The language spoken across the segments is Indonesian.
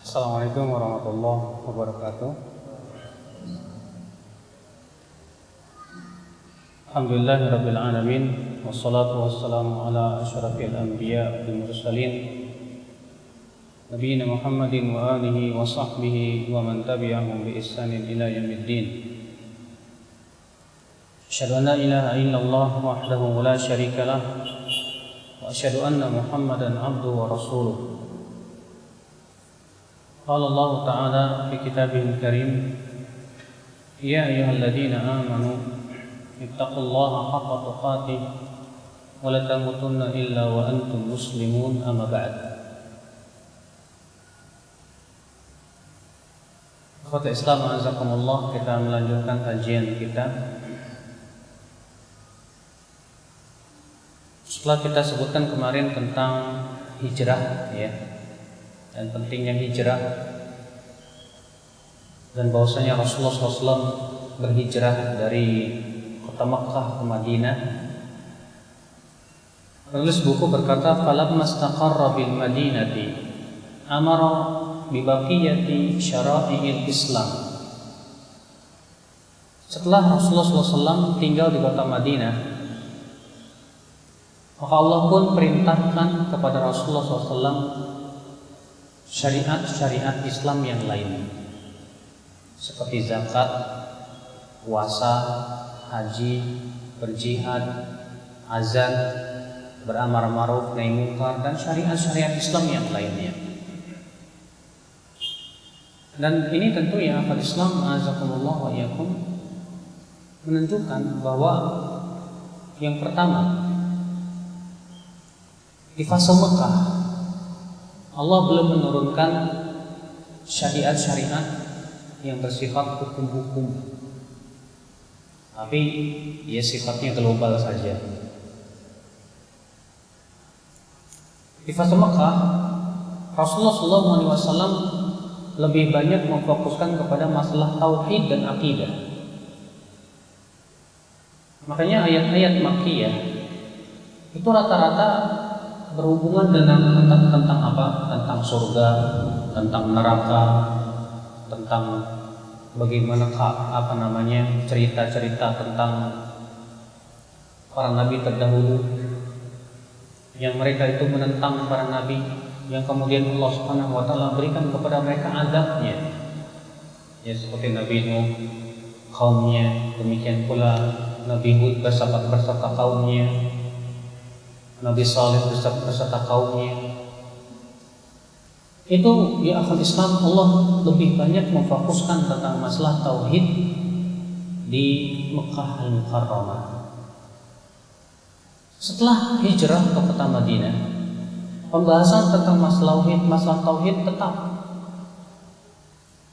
Assalamualaikum warahmatullahi wabarakatuh. Alhamdulillahirabbil alamin wassalatu wassalamu ala asyrafil anbiya wal mursalin nabiyina Muhammadin wa alihi wa sahbihi wa man tabi'ahum bi ihsanin ila yaumiddin. Asyhadu an la ilaha illallah wahdahu la syarika lah wa asyhadu anna Muhammadan abduhu wa rasuluh. قال الله تعالى في كتابه الكريم يا أيها الذين آمنوا اتقوا الله حق تقاته ولا تموتن إلا وأنتم مسلمون أما بعد. Ikhwata Islam azakumullah, kita melanjutkan kajian kita. Setelah kita sebutkan kemarin tentang hijrah dan pentingnya hijrah, dan bahwasanya Rasulullah SAW berhijrah dari kota Makkah ke Madinah. Penulis buku berkata, "Falamma istaqarra bil Madinati amara bi baqiyati syara'i'il Islam." Setelah Rasulullah SAW tinggal di kota Madinah, maka Allah pun perintahkan kepada Rasulullah SAW syariat-syariat Islam yang lain, seperti zakat, puasa, haji, berjihad, azan, beramar ma'ruf nahi munkar, dan syariat-syariat Islam yang lainnya. Dan ini tentu ya akal Islam azakumullah wa iyyakum menunjukkan bahwa yang pertama, di fase Mekah Allah belum menurunkan syariat-syariat yang bersifat hukum-hukum, tapi ya sifatnya global saja. Di fase Mekah, Rasulullah SAW lebih banyak memfokuskan kepada masalah tauhid dan akidah. Makanya ayat-ayat Makkiyah itu rata-rata berhubungan dengan tentang apa? Tentang surga, tentang neraka, tentang bagaimana cerita-cerita tentang para nabi terdahulu yang mereka itu menentang para nabi, yang kemudian Allah Subhanahu wa taala berikan kepada mereka azabnya. Ya, seperti Nabi Nuh kaumnya, demikian pula Nabi Hud beserta kaumnya, Nabi Saleh beserta kaumnya. Itu ya akhul Islam, Allah lebih banyak memfokuskan tentang masalah tauhid di Mekah Al-Mukarramah. Setelah hijrah ke kota Madinah, pembahasan tentang masalah tauhid tetap.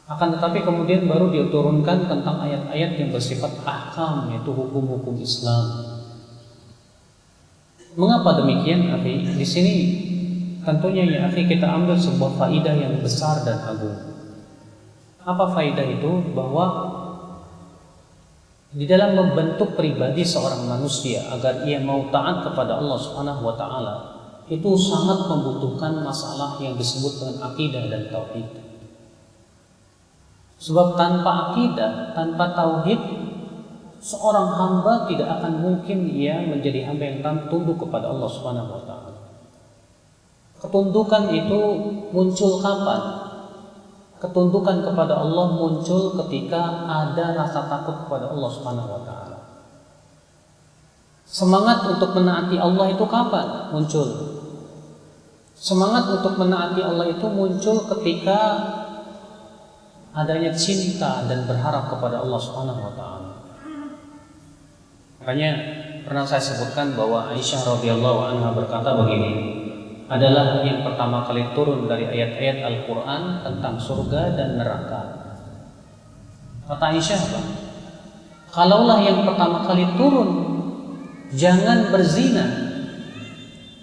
Akan tetapi kemudian baru diturunkan tentang ayat-ayat yang bersifat ahkam, yaitu hukum-hukum Islam. Mengapa demikian, akhi? Di sini tentunya ya akhi, kita ambil sebuah faidah yang besar dan agung. Apa faidah itu? Bahwa di dalam membentuk pribadi seorang manusia agar ia mau taat kepada Allah Subhanahu wa taala, itu sangat membutuhkan masalah yang disebut dengan akidah dan tauhid. Sebab tanpa akidah, tanpa tauhid, seorang hamba tidak akan mungkin ia menjadi hamba yang tunduk kepada Allah Subhanahu wa taala. Ketundukan itu muncul kapan? Ketundukan kepada Allah muncul ketika ada rasa takut kepada Allah Subhanahu wa taala. Semangat untuk menaati Allah itu kapan muncul? Semangat untuk menaati Allah itu muncul ketika adanya cinta dan berharap kepada Allah Subhanahu wa taala. Makanya pernah saya sebutkan bahwa Aisyah radhiyallahu anha berkata begini, adalah yang pertama kali turun dari ayat-ayat Al-Quran tentang surga dan neraka. Kata Aisyah apa? Kalaulah yang pertama kali turun jangan berzina,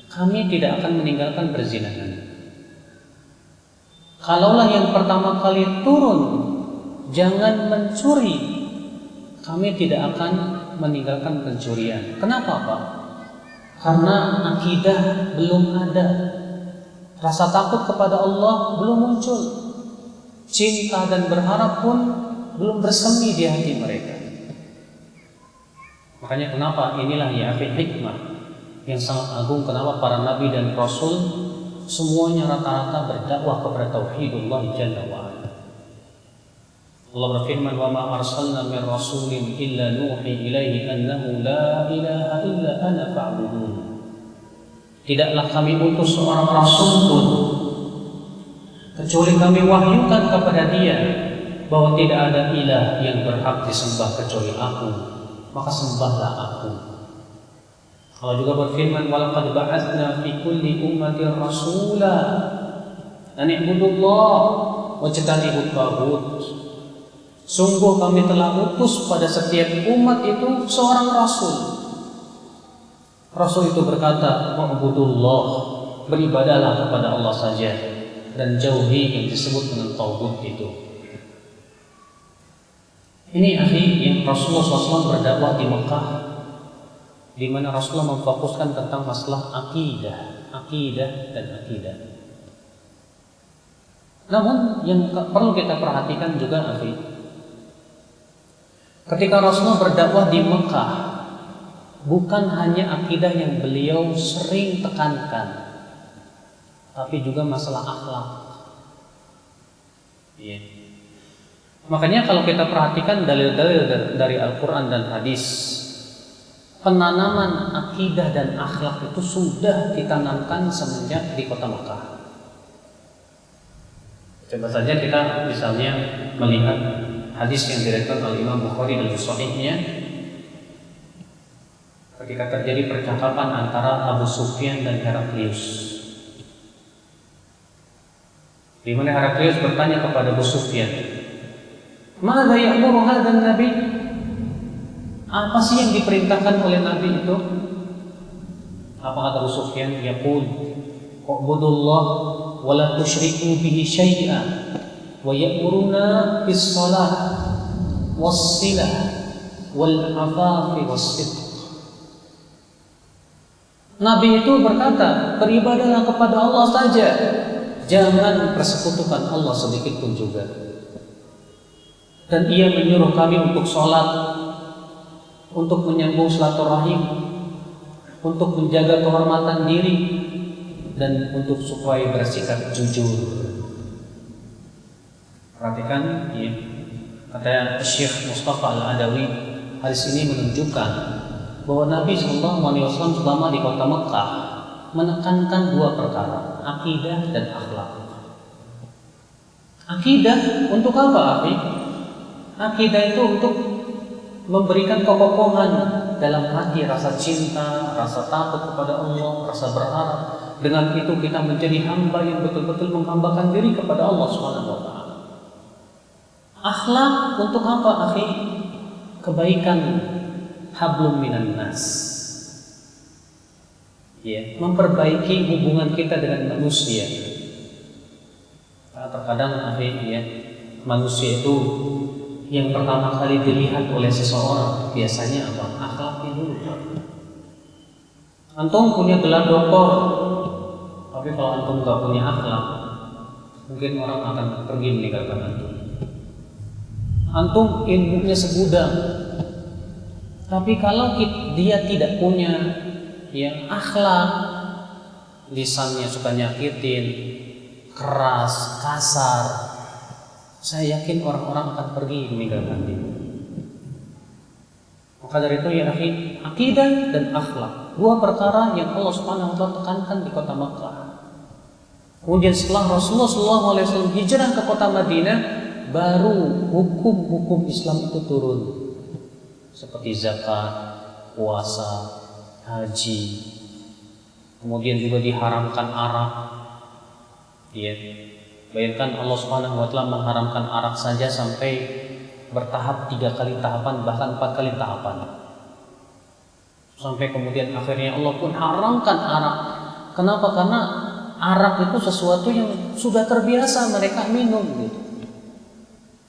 kami tidak akan meninggalkan perzinahan. Kalaulah yang pertama kali turun jangan mencuri, kami tidak akan meninggalkan pencurian. Kenapa Pak? Karena akidah belum ada, rasa takut kepada Allah belum muncul. cinta dan berharap pun belum bersemi di hati mereka. Makanya kenapa inilah ya hikmah yang sangat agung, kenapa para nabi dan rasul semuanya rata-rata berdakwah kepada tauhidullah jalla wa ala. Allah berfirman, "Wa ma arsalna min rasulin illa nuhi ilaihi annahu la ilaha illa ana fa'budun." Tidaklah kami utus seorang rasul pun kecuali kami wahyukan kepada dia bahwa tidak ada ilah yang berhak disembah kecuali aku, maka sembahlah aku. Allah juga berfirman, "Walaqad ba'atsna fi kulli ummatin rasula an i'budullah wajtanibut taghut." Sungguh kami telah utus pada setiap umat itu seorang rasul. Rasul itu berkata, "Wa'budullah," beribadalah kepada Allah saja, dan jauhi yang disebut dengan taghut itu. Ini yang Rasulullah SAW berdakwah di Mekah, di mana Rasulullah memfokuskan tentang masalah akidah dan akidah. Namun yang perlu kita perhatikan juga, ketika Rasulullah berdakwah di Mekah, bukan hanya akidah yang beliau sering tekankan, tapi juga masalah akhlak. Makanya kalau kita perhatikan dalil-dalil dari Al-Quran dan hadis, penanaman akidah dan akhlak itu sudah ditanamkan semenjak di kota Mekah. Coba saja kita misalnya melihat hadis yang diriwayatkan oleh Imam Bukhari dalam Sahihnya, ketika terjadi percakapan antara Abu Sufyan dan Heraklius, di mana Heraklius bertanya kepada Abu Sufyan, "Madza ya'muru hadzal nabi?" Apa sih yang diperintahkan oleh nabi itu? Apa kata Abu Sufyan? Yaqul, "U'budullah wa la tusyriku bihi syai'an wa ya'muruna bis shalah was silah wal afafi was sidq." Nabi itu berkata, beribadahlah kepada Allah saja, jangan persekutukan Allah sedikit pun juga. Dan ia menyuruh kami untuk sholat, untuk menyambung silaturahim, untuk menjaga kehormatan diri, dan untuk supaya bersikap jujur. Perhatikan, kata Syekh Mustafa Al-Adawi, hadis ini menunjukkan bahwa Nabi SAW selama di kota Mekah menekankan dua perkara, akidah dan akhlak. Akidah untuk apa, Akidah itu untuk memberikan kekokohan dalam hati, rasa cinta, rasa takut kepada Allah, rasa berharap. Dengan itu kita menjadi hamba yang betul-betul menghambakan diri kepada Allah SWT. Akhlak untuk apa, Kebaikan, hablum minan nas. Memperbaiki hubungan kita dengan manusia. Terkadang manusia itu yang pertama kali dilihat oleh seseorang biasanya apa? Akhlaknya dulu. Antum punya gelar doktor, tapi kalau antum nggak punya akhlak, mungkin orang akan pergi meninggalkan antum. Antum ilmunya segudang, tapi kalau dia tidak punya akhlak, lisannya suka nyakitin, keras, kasar, saya yakin orang-orang akan pergi meninggalkan dia. Maka dari itu akidah dan akhlak, dua perkara yang Allah Subhanahu wa taala tekankan di kota Makkah. Kemudian setelah Rasulullah SAW hijrah ke kota Madinah, baru hukum-hukum Islam itu turun, seperti zakat, puasa, haji. Kemudian juga diharamkan arak. Bayangkan Allah Subhanahu wa taala mengharamkan arak saja sampai bertahap 3 kali tahapan, bahkan 4 kali tahapan. Sampai kemudian akhirnya Allah pun haramkan arak. Kenapa? Karena arak itu sesuatu yang sudah terbiasa mereka minum gitu.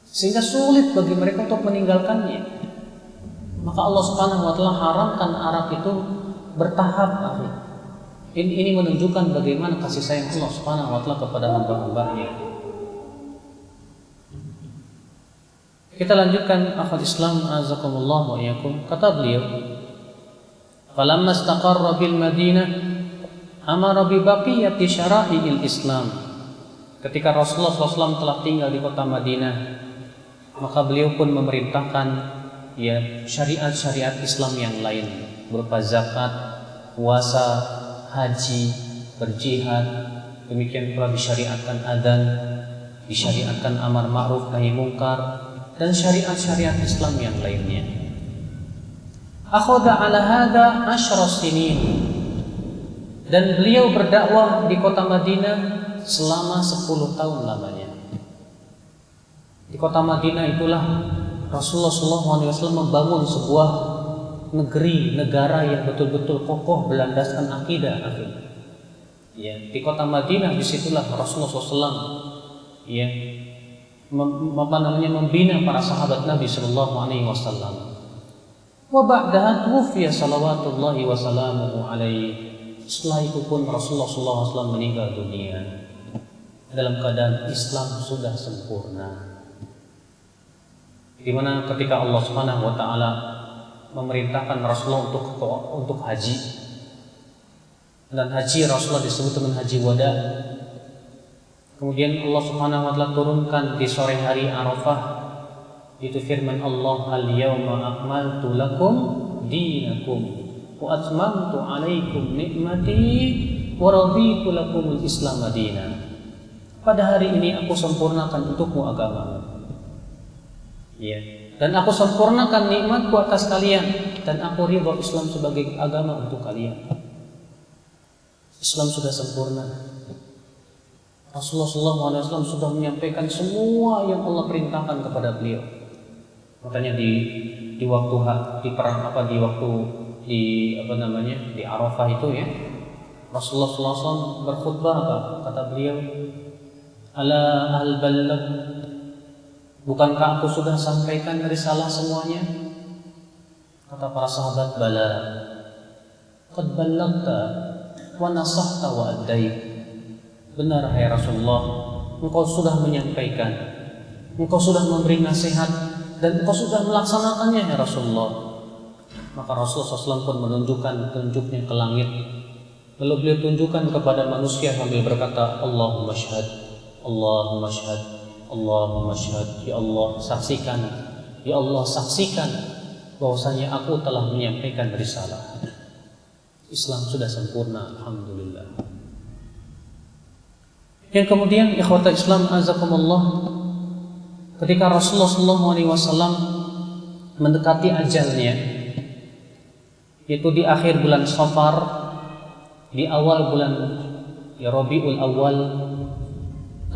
Sehingga sulit bagi mereka untuk meninggalkannya. Maka Allah Subhanahu wa taala haramkan arak itu bertahap. Ini menunjukkan bagaimana kasih sayang Allah Subhanahu wa taala kepada hamba-hambanya. Kita lanjutkan akhwat Islam azakumullah wa iyyakum. Kata beliau, "Falamma istaqarra bil Madinah amara bi baqiyati syara'il Islam." Ketika Rasulullah SAW telah tinggal di kota Madinah, maka beliau pun memerintahkan syariat-syariat Islam yang lain berupa zakat, puasa, haji, berjihad. Demikian pula disyariatkan adzan, disyariatkan amar ma'ruf nahi mungkar, dan syariat-syariat Islam yang lainnya. Akhadha ala hadha 10 sinin, dan beliau berdakwah di kota Madinah selama 10 tahun lamanya. Di kota Madinah itulah Rasulullah SAW membangun sebuah negara yang betul-betul kokoh berlandaskan akidah. Ya, di kota Madinah disitulah Rasulullah SAW membina para sahabat Nabi Sallallahu Alaihi Wasallam. Wa ba'daha tuwfiya salawatullahi wa salamuhu alaihi. Setelah itu pun Rasulullah SAW meninggal dunia dalam keadaan Islam sudah sempurna. Di mana ketika Allah Subhanahu wa taala memerintahkan Rasulullah untuk haji, dan haji Rasulullah disebut dengan haji wada. Kemudian Allah Subhanahu wa taala turunkan di sore hari Arafah, itu firman Allah, "Al-yauma akmaltu lakum dinakum wa atmamtu 'alaikum ni'mati wa raditu lakumul Islam madina." Pada hari ini aku sempurnakan untukmu agamamu. Ya, dan aku sempurnakan nikmatku atas kalian, dan aku ridha Islam sebagai agama untuk kalian. Islam sudah sempurna. Rasulullah SAW sudah menyampaikan semua yang Allah perintahkan kepada beliau. Makanya di waktu di Arafah itu ya, Rasulullah SAW berkhutbah apa? Kata beliau, "Ala hal balagh, bukankah aku sudah sampaikan risalah semuanya?" Kata para sahabat, "Bala, qad ballaghta wa nasahta wa addait." Benar hai Rasulullah, engkau sudah menyampaikan, engkau sudah memberi nasihat, dan engkau sudah melaksanakannya ya Rasulullah. Maka Rasulullah SAW pun menunjukkan tunjuknya ke langit. Lalu beliau tunjukkan kepada manusia sambil berkata, "Allahumma syahad, Allahumma syahad, Allahumma syahad." Ya Allah saksikan, ya Allah saksikan bahwasanya aku telah menyampaikan risalah. Islam sudah sempurna, alhamdulillah. Yang kemudian ikhwata Islam azakumullah, ketika Rasulullah SAW mendekati ajalnya, yaitu di akhir bulan Safar, di awal bulan Rabiul Awal,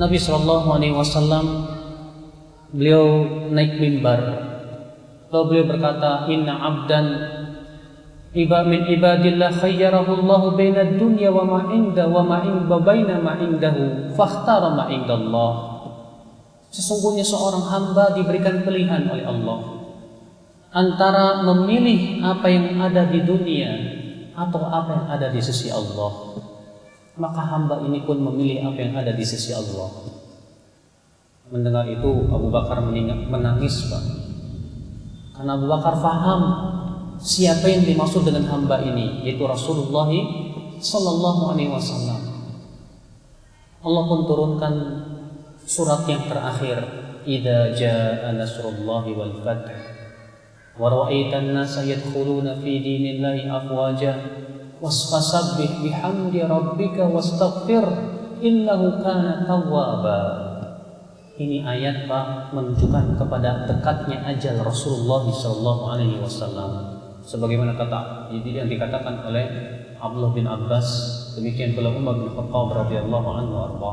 Nabi SAW beliau naik mimbar, lalu beliau berkata, "Inna abdan min ibadillah khayyarahu Allah baina dunya wa ma inda wa ma baina ma indahu fakhtara ma indallah." Sesungguhnya seorang hamba diberikan pilihan oleh Allah antara memilih apa yang ada di dunia atau apa yang ada di sisi Allah. Maka hamba ini pun memilih apa yang ada di sisi Allah. Mendengar itu Abu Bakar menangis, Pak. Karena Abu Bakar faham siapa yang dimaksud dengan hamba ini, yaitu Rasulullah Sallallahu Alaihi Wasallam. Allah pun turunkan surat yang terakhir, "Idza jaa nasrullahi wal fath wa ra'aitan nasa yadkhuluna fi dinillahi afwaja wasfasabbih bihamdi rabbika wastaghfir innahu kana tawwaba." Ini ayat Pak menunjukkan kepada dekatnya ajal Rasulullah Sallallahu Alaihi Wasallam. Sebagaimana kata yang dikatakan oleh Abdullah bin Abbas, demikian pula Umar bin Khattab radhiyallahu anhu arba.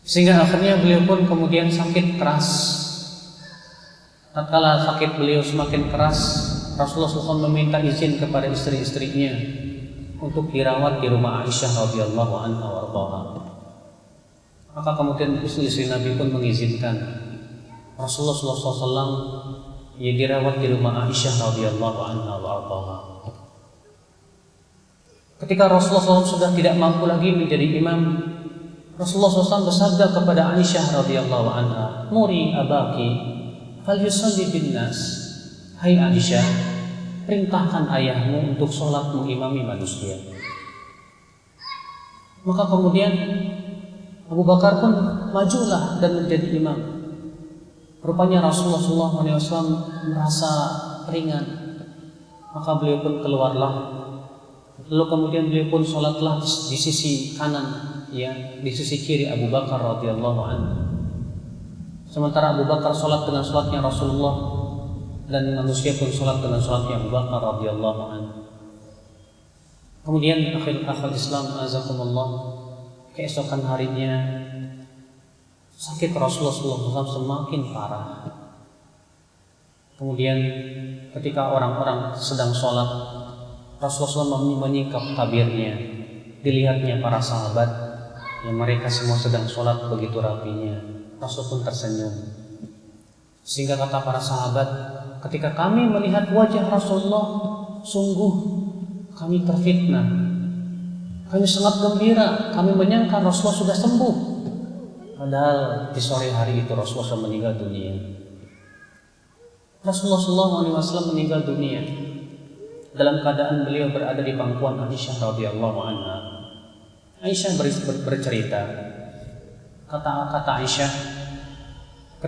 Sehingga akhirnya beliau pun kemudian sakit keras. Tatkala sakit beliau semakin keras, Rasulullah SAW meminta izin kepada istri-istrinya untuk dirawat di rumah Aisyah radhiyallahu anha arba. Maka kemudian istri-istri Nabi pun mengizinkan Rasulullah SAW dirawat di rumah Aisyah radhiyallahu anha wa ardaha. Ketika Rasulullah SAW sudah tidak mampu lagi menjadi imam, Rasulullah SAW bersabda kepada Aisyah radhiyallahu anha, "Muri abaki falyusalli bin nas." Hai Aisyah, perintahkan ayahmu untuk sholat mengimami manusia. Maka kemudian Abu Bakar pun majulah dan menjadi imam. Rupanya Rasulullah SAW merasa ringan, maka beliau pun keluarlah. Lalu kemudian beliau pun sholatlah di sisi kanan, ya, di sisi kiri Abu Bakar radhiyallahu anhu. Sementara Abu Bakar sholat dengan sholatnya Rasulullah, dan manusia pun sholat dengan sholatnya Abu Bakar radhiyallahu anhu. Kemudian akhir Islam azakumullah, keesokan harinya sakit Rasulullah SAW semakin parah. Kemudian ketika orang-orang sedang sholat, Rasulullah SAW menyingkap tabirnya. Dilihatnya para sahabat yang mereka semua sedang sholat begitu rapinya. Rasul pun tersenyum. Sehingga kata para sahabat, ketika kami melihat wajah Rasulullah, sungguh kami terfitnah. Kami sangat gembira, kami menyangka Rasulullah sudah sembuh. Padahal di sore hari itu Rasulullah SAW meninggal dunia. Rasulullah SAW meninggal dunia dalam keadaan beliau berada di pangkuan Aisyah radhiyallahu anha. Aisyah bercerita, kata Aisyah,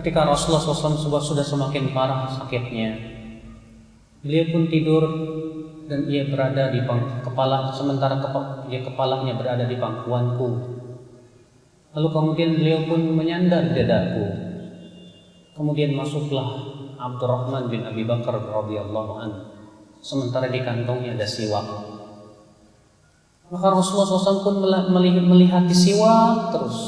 ketika Rasulullah SAW sudah semakin parah sakitnya, beliau pun tidur dan ia berada di sementara kepalanya berada di pangkuanku. Lalu kemudian beliau pun menyandar dadaku. Kemudian masuklah Abdurrahman bin Abi Bakar radhiyallahu anhu. Sementara di kantongnya ada siwak. Maka Rasulullah SAW pun melihat di siwak terus.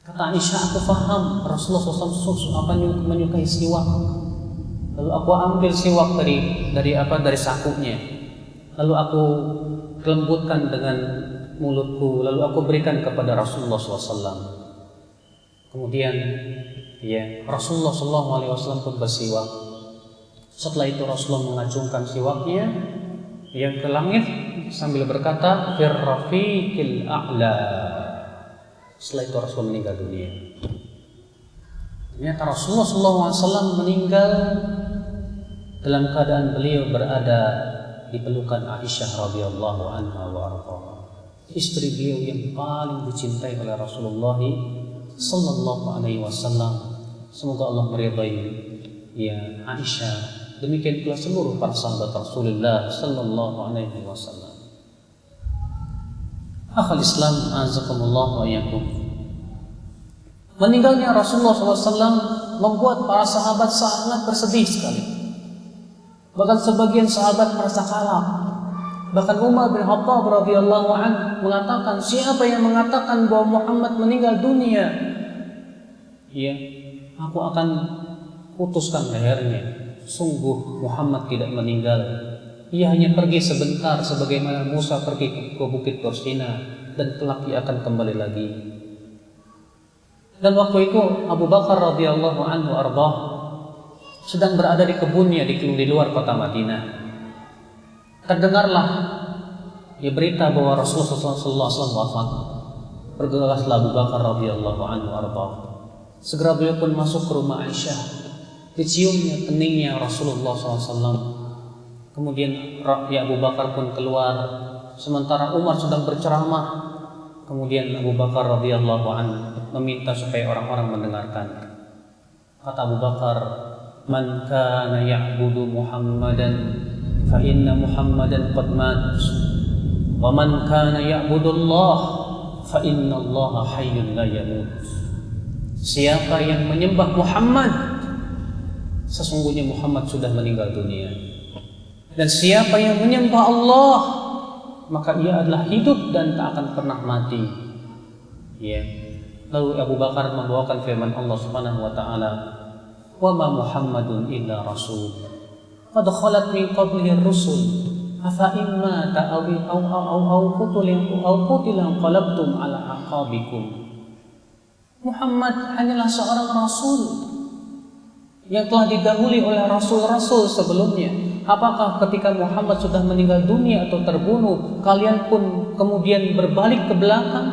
Kata Aisyah, aku faham Rasulullah SAW menyukai siwak. Lalu aku ambil siwak dari sakunya. Lalu aku lembutkan dengan mulutku. Lalu aku berikan kepada Rasulullah SAW. Kemudian Rasulullah SAW pun bersiwak. Setelah itu Rasulullah mengacungkan siwaknya ke langit sambil berkata, "Fir rafiqil a'la." Setelah itu Rasulullah meninggal dunia. Ternyata Rasulullah SAW meninggal dalam keadaan beliau berada di pelukan Aisyah radhiyallahu anha wa ardhaha, istri beliau yang paling dicintai oleh Rasulullah sallallahu alaihi wasallam. Semoga Allah meridai Aisyah. Demikian pula seluruh para sahabat Rasulullah sallallahu alaihi wasallam. Akhal Islam azakumullah wa iyyakum. Meninggalnya Rasulullah SAW membuat para sahabat sangat bersedih sekali. Bahkan sebagian sahabat merasa kalah. Bahkan Umar bin Khattab radhiyallahu anhu mengatakan, siapa yang mengatakan bahwa Muhammad meninggal dunia, aku akan putuskan lehernya. Sungguh Muhammad tidak meninggal. Ia hanya pergi sebentar sebagaimana Musa pergi ke bukit Tursina dan kelak ia akan kembali lagi. Dan waktu itu Abu Bakar radhiyallahu anhu ardhah sedang berada di kebunnya di luar kota Madinah. Terdengarlah berita bahwa Rasulullah SAW wafat. Bergegaslah Abu Bakar radhiyallahu anhu ardhah. Segera beliau pun masuk ke rumah Aisyah. Diciumnya keningnya Rasulullah SAW. Kemudian Abu Bakar pun keluar. Sementara Umar sedang berceramah. Kemudian Abu Bakar radhiyallahu anhu meminta supaya orang-orang mendengarkan. Kata Abu Bakar, "Man kana ya'budu Muhammadan fa inna Muhammadan qad mat. Wa man kana ya'budu Allah fa inna Allah hayyun la yamut." Siapa yang menyembah Muhammad, sesungguhnya Muhammad sudah meninggal dunia. Dan siapa yang menyembah Allah, maka ia adalah hidup dan tak akan pernah mati. Lalu Abu Bakar membawakan firman Allah Subhanahu wa taala, "Wa ma Muhammadun illa rasul. Qad khalat min qablihi ar-rusul. Afa imma ta'awi aw qutila qalabtum ala aqabikum." Muhammad hanyalah seorang rasul yang telah didahului oleh rasul-rasul sebelumnya. Apakah ketika Muhammad sudah meninggal dunia atau terbunuh, kalian pun kemudian berbalik ke belakang?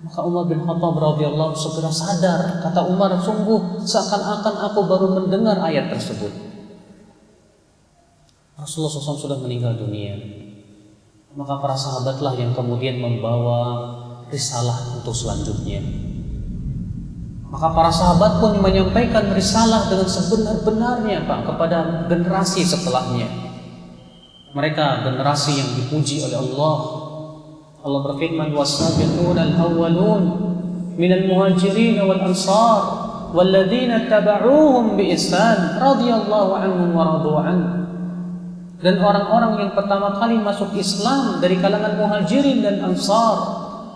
Maka Umar bin Khattab radhiyallahu segera sadar. Kata Umar, sungguh seakan-akan aku baru mendengar ayat tersebut. Rasulullah SAW sudah meninggal dunia. Maka para sahabatlah yang kemudian membawa risalah untuk selanjutnya. Maka para sahabat pun menyampaikan risalah dengan sebenar-benarnya Pak kepada generasi setelahnya. Mereka generasi yang dipuji oleh Allah. Allah berfirman, "Was-sabiqunal awwalun minal muhajirin wal ansar walladzina tabauhum bi ihsan radhiyallahu anhum wa radu an." Dan orang-orang yang pertama kali masuk Islam dari kalangan muhajirin dan ansar,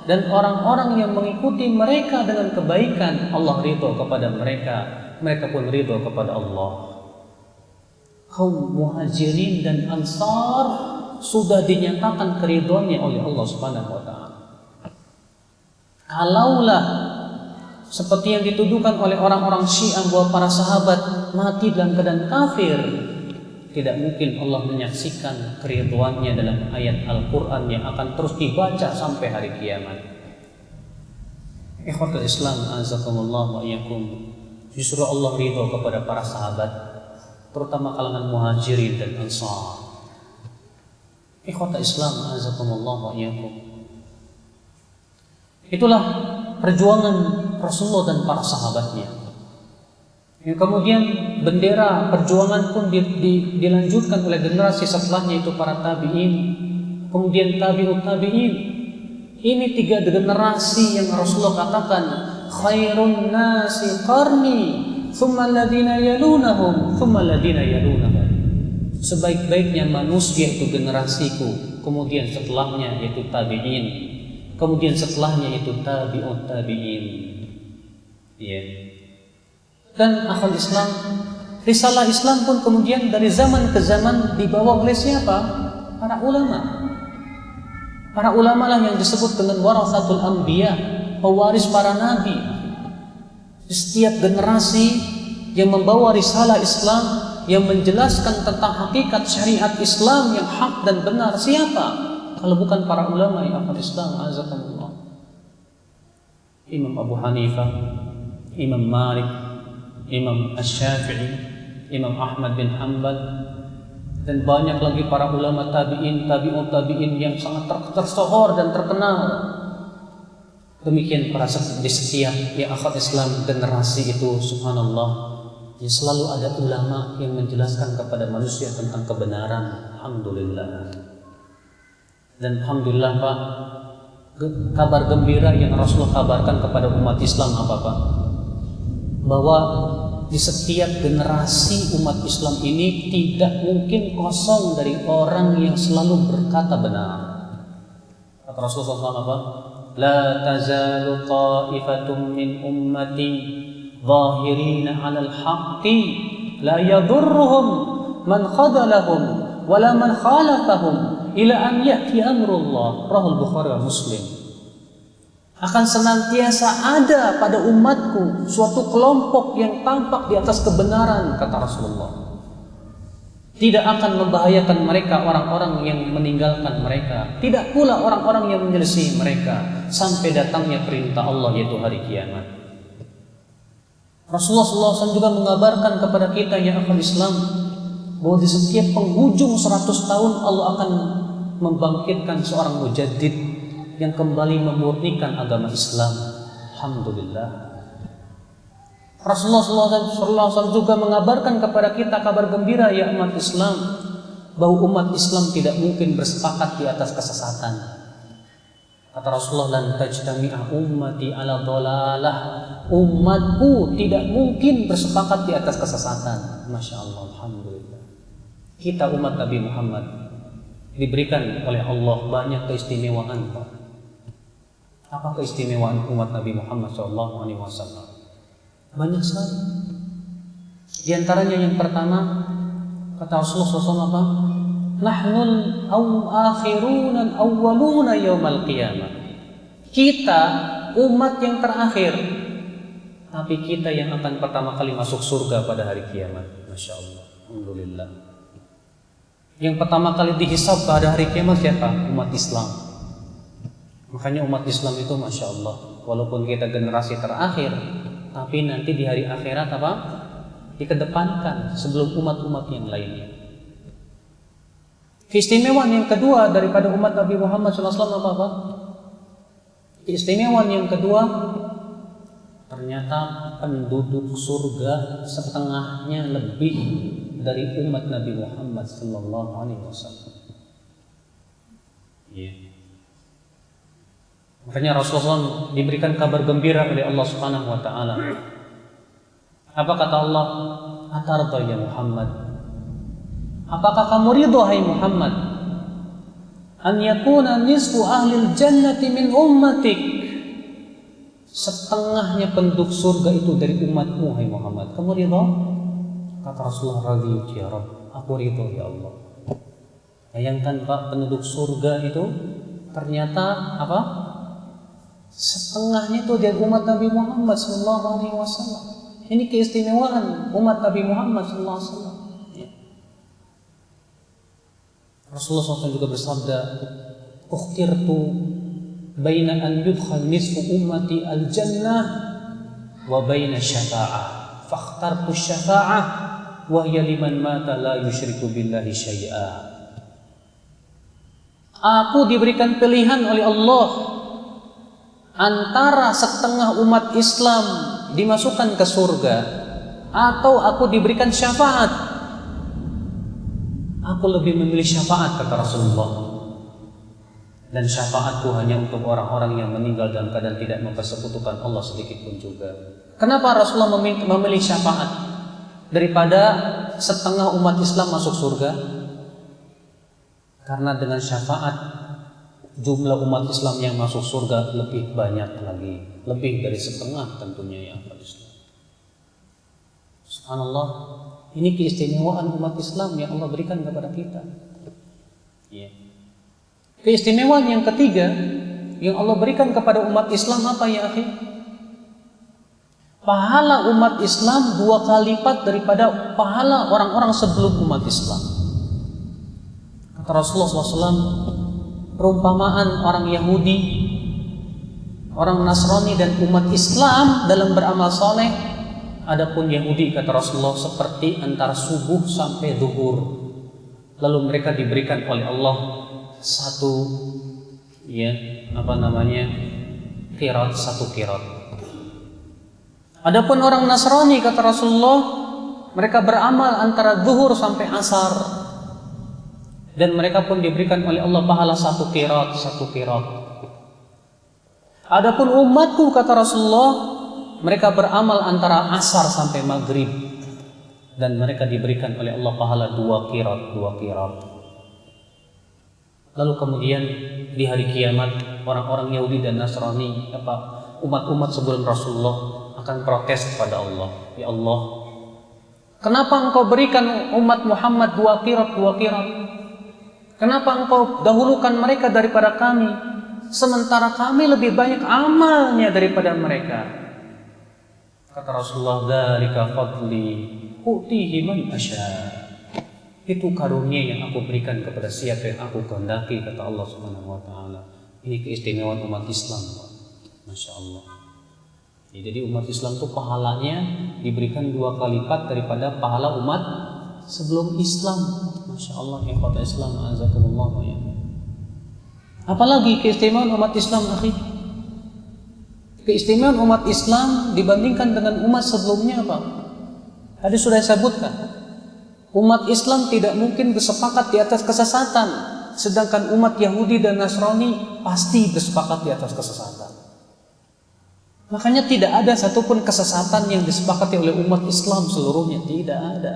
dan orang-orang yang mengikuti mereka dengan kebaikan, Allah ridho kepada mereka, mereka pun ridho kepada Allah. Kaum muhajirin dan ansar sudah dinyatakan keridhoannya oleh Allah Subhanahu wa taala. Kalaulah seperti yang dituduhkan oleh orang-orang Syiah bahwa para sahabat mati dalam keadaan kafir, tidak mungkin Allah menyaksikan keridhoannya dalam ayat Al-Quran yang akan terus dibaca sampai hari kiamat. Ikhwatul Islam, azakumullah wa iyyakum. Justru Allah ridho kepada para sahabat, terutama kalangan muhajirin dan ansar. Ikhwatul Islam, azakumullah wa iyyakum. Itulah perjuangan Rasulullah dan para sahabatnya. Yang kemudian bendera perjuangan pun dilanjutkan oleh generasi setelahnya, itu para tabi'in, kemudian tabi'ut tabi'in. Ini 3 generasi yang Rasulullah katakan, khairun nasi qarni, thumma alladhina yalunahum, thumma alladhina yalunahum. Sebaik-baiknya manusia itu generasiku, kemudian setelahnya yaitu tabi'in, kemudian setelahnya itu tabi'ut tabi'in. Dan akhul Islam, risalah Islam pun kemudian dari zaman ke zaman dibawa oleh siapa? Para ulama. Para ulama lah yang disebut dengan warathatul anbiya, pewaris para nabi. Setiap generasi yang membawa risalah Islam, yang menjelaskan tentang hakikat syariat Islam yang hak dan benar, siapa? Kalau bukan para ulama ya akhul Islam, azakumullah. Imam Abu Hanifah, Imam Malik, Imam Asy-Syafi'i, Imam Ahmad bin Hanbal, dan banyak lagi para ulama tabi'in, tabi'ut tabi'in yang sangat tersohor dan terkenal. Demikian para di setiap ya akhwat Islam generasi itu, subhanallah, ya selalu ada ulama yang menjelaskan kepada manusia tentang kebenaran. Alhamdulillah. Dan alhamdulillah Pak, kabar gembira yang Rasulullah kabarkan kepada umat Islam apa Pak? Bahwa di setiap generasi umat Islam ini tidak mungkin kosong dari orang yang selalu berkata benar. Kata Rasulullah SAW apa? La tazalu ta'ifatum min ummati zahirina 'alal haqqi la yadurruhum man khadalahum wala man khalafahum ila an ya'ti amrullah. Rahul Bukhari wa Muslim. Akan senantiasa ada pada umatku suatu kelompok yang tampak di atas kebenaran, kata Rasulullah. Tidak akan membahayakan mereka orang-orang yang meninggalkan mereka, tidak pula orang-orang yang menyelisih mereka, sampai datangnya perintah Allah, yaitu hari kiamat. Rasulullah SAW juga mengabarkan kepada kita ya akhwat Islam, bahwa di setiap penghujung 100 tahun Allah akan membangkitkan seorang mujaddid yang kembali memurnikan agama Islam. Alhamdulillah. Rasulullah SAW juga mengabarkan kepada kita kabar gembira ya umat Islam, bahwa umat Islam tidak mungkin bersepakat di atas kesesatan. Kata Rasulullah, lan tajtami'a ummati ala dhalalah. Umatku tidak mungkin bersepakat di atas kesesatan. Masya Allah, alhamdulillah. Kita umat Nabi Muhammad diberikan oleh Allah banyak keistimewaan Pak. Apa keistimewaan umat Nabi Muhammad SAW? Banyak sekali. Di antaranya yang pertama, kata Rasulullah SAW apa? Nahnul akhiruna al-awwaluna yaumal qiyamah. Kita umat yang terakhir, tapi kita yang akan pertama kali masuk surga pada hari kiamat. Masya Allah, alhamdulillah. Yang pertama kali dihisab pada hari kiamat siapa? Umat Islam. Makanya umat Islam itu Masya Allah, walaupun kita generasi terakhir, tapi nanti di hari akhirat apa? Dikedepankan sebelum umat-umat yang lainnya. Keistimewaan yang kedua daripada umat Nabi Muhammad SAW apa? Keistimewaan yang kedua, ternyata penduduk surga setengahnya lebih dari umat Nabi Muhammad SAW. Makanya Rasulullah diberikan kabar gembira oleh Allah Subhanahu wa taala. Apa kata Allah? Atarda ya Muhammad? Apakah kamu ridho hai Muhammad? An yakuna nisfu ahlil jannati min ummatik. Setengahnya penduduk surga itu dari umatmu hai Muhammad. Kamu ridho? Kata Rasulullah, radhiytu ya Rabb. Aku ridho ya Allah. Bayangkan Pak, penduduk surga itu ternyata apa? Setengahnya itu dari umat Nabi Muhammad SAW. Ini keistimewaan umat Nabi Muhammad SAW. Rasulullah SAW juga bersabda, "Ukhtirtu baina an yudkhal nisfu ummati al-jannah wa baina syafa'ah. Fakhtartu syafa'ah wa hiya liman mata la yusyriku billahi syai'a." Aku diberikan pilihan oleh Allah antara setengah umat Islam dimasukkan ke surga atau aku diberikan syafaat. Aku lebih memilih syafaat, kata Rasulullah. Dan syafaatku hanya untuk orang-orang yang meninggal dalam keadaan tidak mempersekutukan Allah sedikit pun juga. Kenapa Rasulullah memilih syafaat daripada setengah umat Islam masuk surga? Karena dengan syafaat jumlah umat Islam yang masuk surga lebih banyak lagi, lebih dari setengah tentunya yang Islam. Subhanallah, ini keistimewaan umat Islam yang Allah berikan kepada kita. Keistimewaan yang ketiga yang Allah berikan kepada umat Islam apa ya akhi? Pahala umat Islam 2 kali lipat daripada pahala orang-orang sebelum umat Islam. Kata Rasulullah SAW, perumpamaan orang Yahudi, orang Nasrani dan umat Islam dalam beramal soleh. Adapun Yahudi, kata Rasulullah, seperti antara subuh sampai zuhur. Lalu mereka diberikan oleh Allah satu qirat, satu qirat. Adapun orang Nasrani, kata Rasulullah, mereka beramal antara zuhur sampai asar. Dan mereka pun diberikan oleh Allah pahala satu qirat. Adapun umatku, kata Rasulullah, mereka beramal antara asar sampai maghrib. Dan mereka diberikan oleh Allah pahala 2 qirat. Lalu kemudian di hari kiamat, orang-orang Yahudi dan Nasrani, umat-umat sebelum Rasulullah akan protes kepada Allah. Ya Allah, kenapa engkau berikan umat Muhammad 2 qirat? Kenapa engkau dahulukan mereka daripada kami, sementara kami lebih banyak amalnya daripada mereka? Kata Rasulullah, dzalika fadli u'tihi man asya. Itu karunia yang aku berikan kepada siapa yang aku kehendaki, kata Allah Subhanahu wa taala. Ini keistimewaan umat Islam, Masya Allah. Jadi umat Islam itu pahalanya diberikan 2 kali lipat daripada pahala umat sebelum Islam. Masya Allah, ya kota Islam, azakumullah ya. Apalagi keistimewaan umat Islam, akhi? Keistimewaan umat Islam dibandingkan dengan umat sebelumnya apa? Tadi sudah saya sebutkan. Umat Islam tidak mungkin bersepakat di atas kesesatan, sedangkan umat Yahudi dan Nasrani pasti bersepakat di atas kesesatan. Makanya tidak ada satupun kesesatan yang disepakati oleh umat Islam seluruhnya, tidak ada.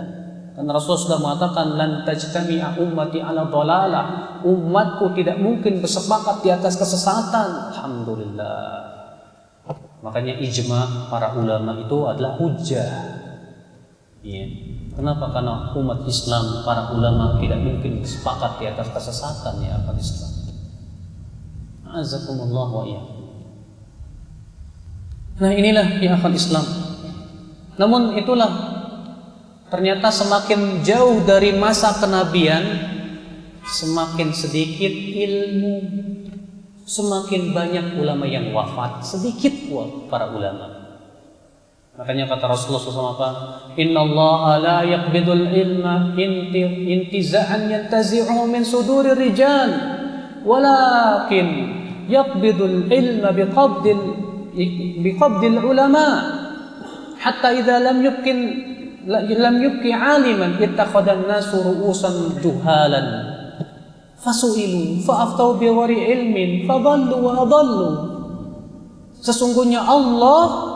Karena Rasulullah sudah mengatakan, lan tajtami'a ummati ala dhalalah. Umatku tidak mungkin bersepakat di atas kesesatan. Alhamdulillah. Makanya ijma para ulama itu adalah hujjah. Ya. Kenapa? Karena umat Islam, para ulama tidak mungkin sepakat di atas kesesatan ya umat Islam. Azakumullah wa iyyakum. Nah inilah ya umat Islam. Namun itulah, ternyata semakin jauh dari masa kenabian, semakin sedikit ilmu, semakin banyak ulama yang wafat, sedikit para ulama. Makanya kata Rasulullah SAW apa? Inna Allah la yaqbidul ilma intiza'an yantazi'uhu min sudurir rijal, walakin yaqbidul ilma biqabdil ulama, hatta idza lam yubqi aliman ittakhadhan nasu ru'usan juhalan fasu'ilu fa'aftau bighari ilmin fadallu wa adallu. Sesungguhnya Allah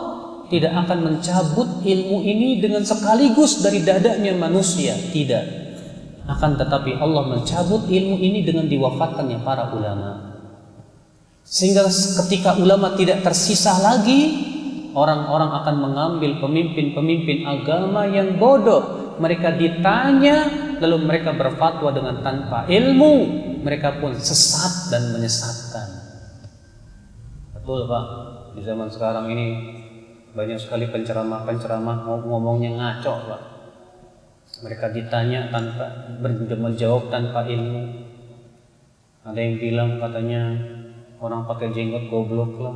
tidak akan mencabut ilmu ini dengan sekaligus dari dadanya manusia, tidak. Akan tetapi Allah mencabut ilmu ini dengan diwafatkannya para ulama. Sehingga ketika ulama tidak tersisa lagi, orang-orang akan mengambil pemimpin-pemimpin agama yang bodoh. Mereka ditanya, lalu mereka berfatwa dengan tanpa ilmu. Mereka pun sesat dan menyesatkan. Betul Pak, di zaman sekarang ini banyak sekali penceramah ngomongnya ngaco Pak. Mereka ditanya tanpa menjawab tanpa ilmu. Ada yang bilang katanya orang pakai jenggot goblok lah.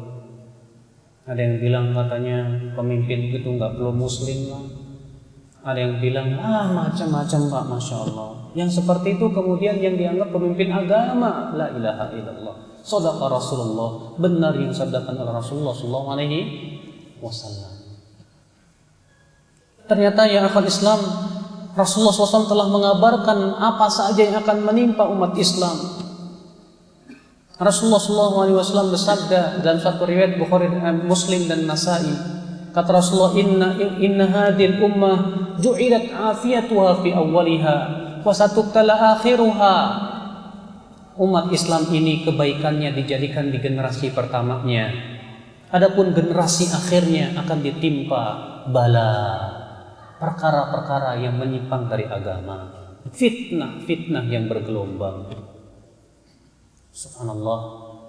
Ada yang bilang katanya pemimpin itu nggak perlu muslim lah. Ada yang bilang macam-macam Pak, Masya Allah. Yang seperti itu kemudian yang dianggap pemimpin agama. La ilaha illallah. Shadaqa Rasulullah. Benar yang sabdakan oleh Rasulullah sallallahu alaihi wasallam. Ternyata ya akhwat Islam, Rasulullah SAW telah mengabarkan apa saja yang akan menimpa umat Islam. Rasulullah SAW bersabda dalam satu riwayat Bukhari, Muslim dan Nasai, kata Rasulullah, inna hadhil ummah ju'ilat afiyatuha fi awwaliha wa satubtala akhiruha. Umat Islam ini kebaikannya dijadikan di generasi pertamanya. Adapun generasi akhirnya akan ditimpa bala, perkara-perkara yang menyimpang dari agama, fitnah yang bergelombang. Subhanallah,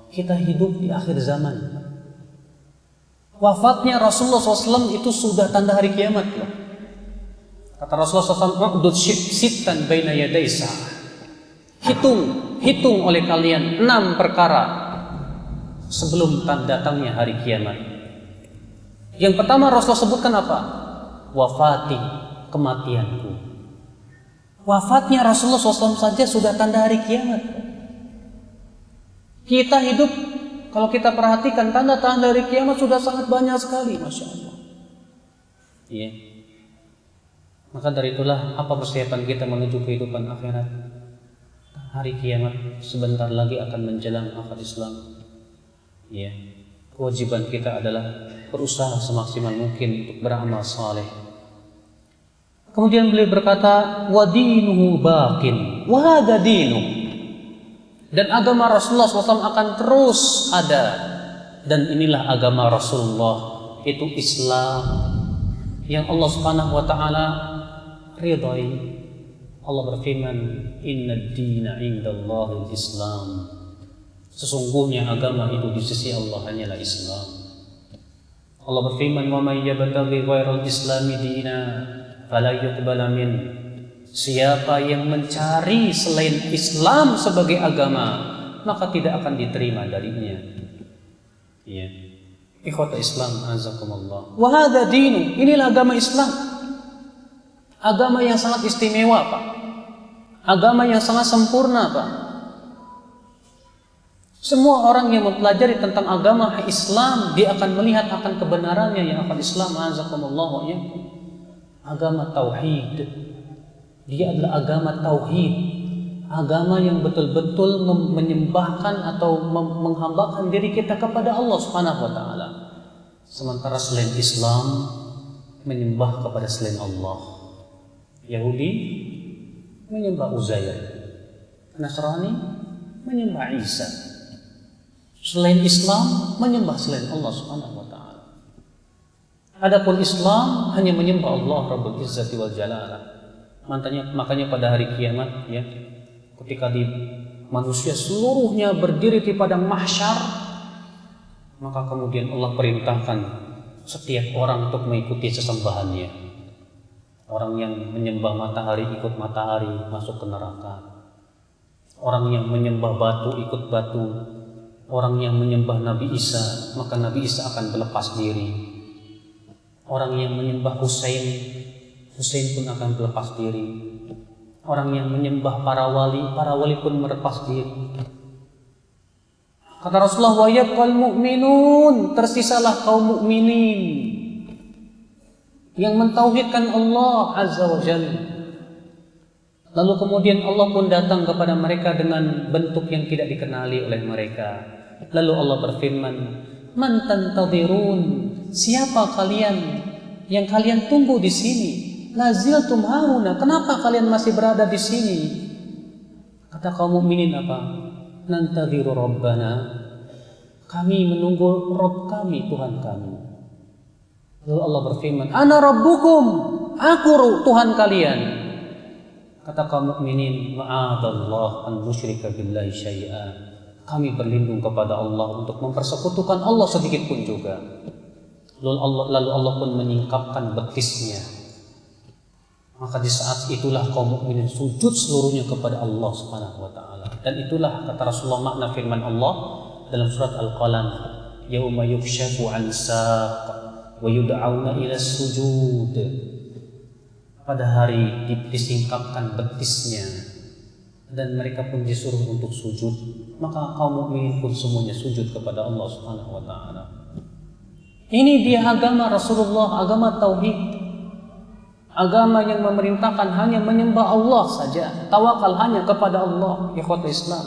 kita hidup di akhir zaman. Wafatnya Rasulullah SAW itu sudah tanda hari kiamat. Kata Rasulullah SAW, "Uqdud sittan baina yaday sa'ah." Hitung oleh kalian 6 perkara sebelum datangnya hari kiamat. Yang pertama Rasulullah sebutkan apa? Wafati, kematianku. Wafatnya Rasulullah SAW saja sudah tanda hari kiamat. Kita hidup, kalau kita perhatikan tanda-tanda hari kiamat sudah sangat banyak sekali, Masya Allah. Iya. Maka dari itulah apa persiapan kita menuju kehidupan akhirat. Hari kiamat sebentar lagi akan menjelang akhir Islam. Ya, kewajiban kita adalah berusaha semaksimal mungkin untuk beramal saleh. Kemudian beliau berkata, wa dinuhu baqin wa hadha dinu. Dan agama Rasulullah SAW akan terus ada, dan inilah agama Rasulullah, itu Islam yang Allah Subhanahu wa taala ridai. Allah berfirman, inna ad-dina 'indallahi al-Islam. Sesungguhnya agama itu di sisi Allah hanyalah Islam. Allah berfirman, wa may yabtaghi ghairal islami dina fala yuqbala min. Siapa yang mencari selain Islam sebagai agama, maka tidak akan diterima darinya. Ya. Ikhwata Islam azakumullah. Wa hadha dinu, inilah agama Islam. Agama yang sangat istimewa, Pak. Agama yang sangat sempurna, Pak. Semua orang yang mempelajari tentang agama Islam, dia akan melihat akan kebenarannya yang akan Islam azakumullah wa iyyakum. Agama tauhid. Dia adalah agama tauhid. Agama yang betul-betul menyembahkan atau menghambakan diri kita kepada Allah Subhanahu wa taala. Sementara selain Islam menyembah kepada selain Allah. Yahudi menyembah Uzair. Nasrani menyembah Isa. Selain Islam menyembah selain Allah Subhanahu wa taala. Adapun Islam hanya menyembah Allah Rabbul Izzati wal Jalalah. Makanya pada hari kiamat, ya, ketika manusia seluruhnya berdiri di padang mahsyar, maka kemudian Allah perintahkan setiap orang untuk mengikuti sesembahannya. Orang yang menyembah matahari ikut matahari, masuk ke neraka. Orang yang menyembah batu ikut batu, Orang yang menyembah Nabi Isa, maka Nabi Isa akan berlepas diri. Orang yang menyembah Husain, Husain pun akan berlepas diri. Orang yang menyembah para wali pun berlepas diri. Kata Rasulullah, wa yabqal mu'minun, tersisalah kaum mukminin yang mentauhidkan Allah Azza wa Jalla. Lalu kemudian Allah pun datang kepada mereka dengan bentuk yang tidak dikenali oleh mereka. Lalu Allah berfirman, man tantadhirun, siapa kalian yang kalian tunggu di sini? Laziltum hauna, kenapa kalian masih berada di sini? Kata kaum mukminin apa? Nantadhiru rabbana, kami menunggu Rabb kami, Tuhan kami. Lalu Allah berfirman, ana rabbukum, aku Tuhan kalian. Kata kaum mukminin, ma'adallah an nusyrika billahi syai'a, kami berlindung kepada Allah untuk mempersekutukan Allah sedikit pun juga. Lalu Allah pun menyingkapkan betisnya. Maka di saat itulah kaum mukminin sujud seluruhnya kepada Allah Subhanahu wa taala. Dan itulah kata Rasulullah makna firman Allah dalam surat Al-Qalam, yauma yukshafu 'an saq wa yud'auna ila sujud. Pada hari disingkapkan betisnya dan mereka pun disuruh untuk sujud, maka kaum mukminin pun semuanya sujud kepada Allah Subhanahu wa taala. Ini dia agama Rasulullah, agama tauhid. Agama yang memerintahkan hanya menyembah Allah saja, tawakal hanya kepada Allah. Ikhwatul Islam,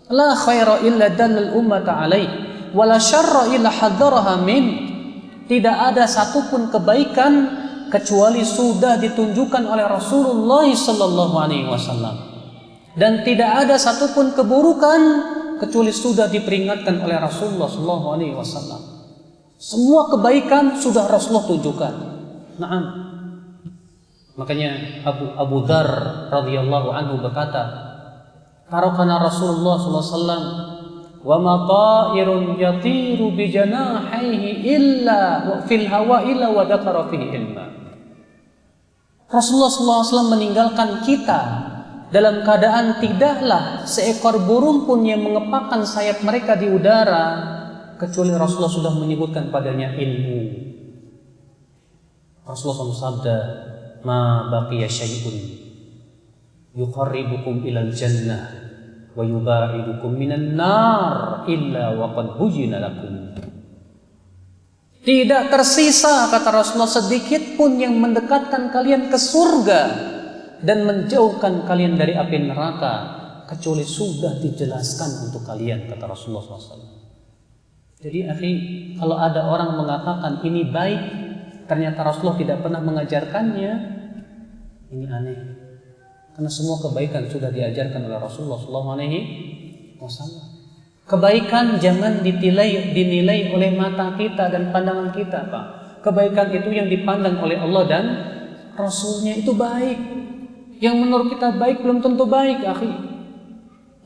la khaira illa dallal ummata alaih, wala syarra illa hadzaraha min. Tidak ada satupun kebaikan kecuali sudah ditunjukkan oleh Rasulullah sallallahu alaihi wasallam, dan tidak ada satupun keburukan kecuali sudah diperingatkan oleh Rasulullah sallallahu alaihi wasallam. Semua kebaikan sudah Rasulullah tunjukkan. Naam. Makanya Abu Dzar radhiyallahu anhu berkata, tarakana Rasulullah sallallahu alaihi wasallam wa ma ta'irun yatiru bi janahihi illa fil hawa illa wa dzakara fihi ilma. Rasulullah sallallahu alaihi wasallam meninggalkan kita dalam keadaan tidaklah seekor burung pun yang mengepakkan sayap mereka di udara kecuali Rasulullah sudah menyebutkan padanya ilmu. Rasulullah SAW sabda, ma baqiya syai'un yuqarribukum ilal jannah wa yubaidukum minan nar illa wa qad bujina lakum. Tidak tersisa, kata Rasulullah, sedikit pun yang mendekatkan kalian ke surga dan menjauhkan kalian dari api neraka kecuali sudah dijelaskan untuk kalian, kata Rasulullah SAW. Jadi akhi, kalau ada orang mengatakan ini baik, ternyata Rasulullah tidak pernah mengajarkannya, ini aneh. Karena semua kebaikan sudah diajarkan oleh Rasulullah SAW. Kebaikan jangan dinilai oleh mata kita dan pandangan kita, Pak. Kebaikan itu yang dipandang oleh Allah dan Rasulnya itu baik. Yang menurut kita baik belum tentu baik, akhi.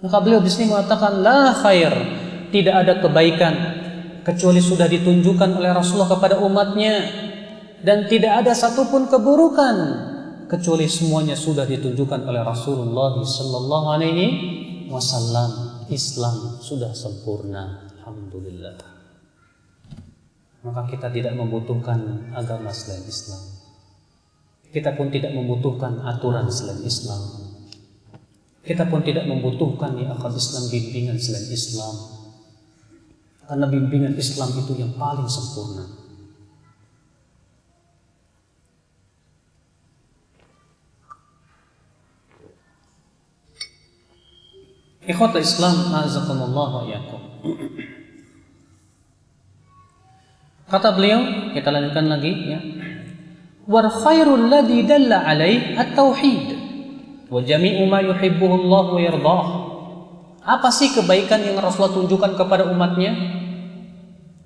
Maka beliau di sini mengatakan la khair, tidak ada kebaikan kecuali sudah ditunjukkan oleh Rasulullah kepada umatnya, dan tidak ada satupun keburukan kecuali semuanya sudah ditunjukkan oleh Rasulullah sallallahu alaihi wasallam. Islam sudah sempurna, alhamdulillah. Maka kita tidak membutuhkan agama selain Islam. Kita pun tidak membutuhkan aturan selain Islam. Kita pun tidak membutuhkan akal Islam, bimbingan selain Islam. Karena bimbingan Islam itu yang paling sempurna. Ikhwatul Islam, a'azakumullah wa iyyakum. Kata beliau, kita lanjutkan lagi ya. Wal khairul ladzi dalla alaihi at-tauhid wa jami'u ma yuhibbuhu Allah wa yardah. Apa sih kebaikan yang Rasulullah tunjukkan kepada umatnya?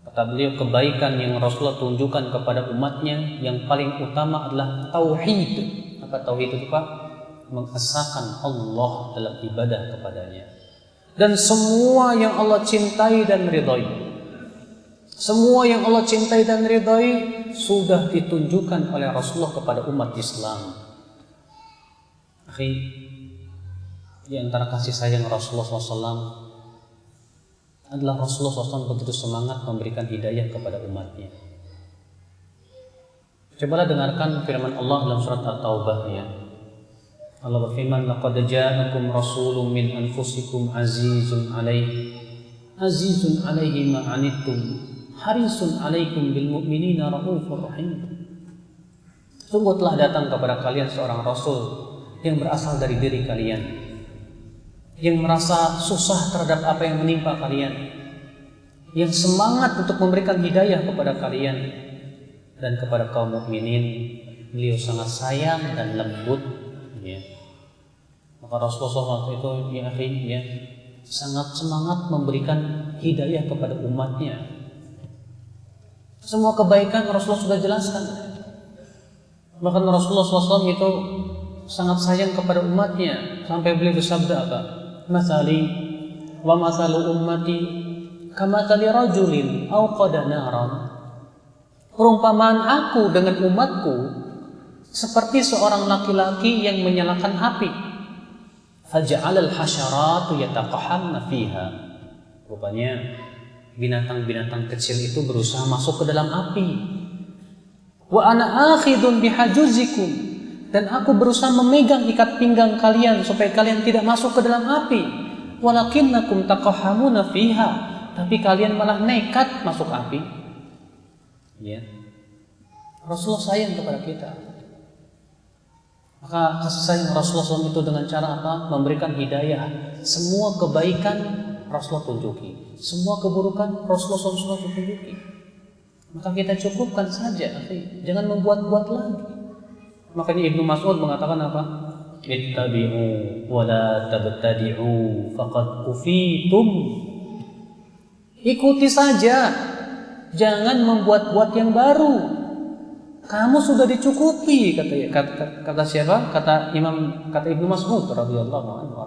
Kata beliau, kebaikan yang Rasulullah tunjukkan kepada umatnya yang paling utama adalah tauhid. Apa tauhid itu, Pak? Mengesahkan Allah dalam ibadah kepadanya, dan semua yang Allah cintai dan ridhai, semua yang Allah cintai dan ridhai sudah ditunjukkan oleh Rasulullah kepada umat Islam. Akhi, di antara kasih sayang Rasulullah SAW adalah Rasulullah SAW begitu semangat memberikan hidayah kepada umatnya. Cobalah dengarkan firman Allah dalam surat At-Taubah ya. Allah berfirman, laqad ja'akum rasulun min anfusikum azizun 'alaihi ma 'anittum harisun 'alaikum bil mu'minina raufur rahim. Sungguh telah datang kepada kalian seorang rasul yang berasal dari diri kalian, yang merasa susah terhadap apa yang menimpa kalian, yang semangat untuk memberikan hidayah kepada kalian dan kepada kaum mukminin. Beliau sangat sayang dan lembut ya. Maka Rasulullah SAW itu ya, sangat semangat memberikan hidayah kepada umatnya. Semua kebaikan Rasulullah sudah jelaskan. Bahkan Rasulullah SAW itu sangat sayang kepada umatnya sampai beliau bersabda apa? Masali wa masalu ummati kamathali rajulin auqada naran. Perumpamaan aku dengan umatku seperti seorang laki-laki yang menyalakan api. Faja'alal hasyaratu yataqahamna fiha. Rupanya binatang-binatang kecil itu berusaha masuk ke dalam api. Wa ana akhidun bihajuzikum, dan aku berusaha memegang ikat pinggang kalian supaya kalian tidak masuk ke dalam api. Walakinnakum taqahamuna fiha, tapi kalian malah nekat masuk api. Ya. Rasulullah sayang kepada kita. Maka kasih sayang Rasulullah SAW itu dengan cara apa? Memberikan hidayah. Semua kebaikan Rasulullah tunjuki, semua keburukan Rasulullah SAW tunjuki. Maka kita cukupkan saja, jangan membuat-buat lagi. Makanya Ibnu Mas'ud mengatakan apa? Ittabi'u wa la tabtadi'u faqad kufitum. Ikuti saja, jangan membuat-buat yang baru. Kamu sudah dicukupi, kata siapa? Kata Ibnu Mas'ud radhiyallahu anhu.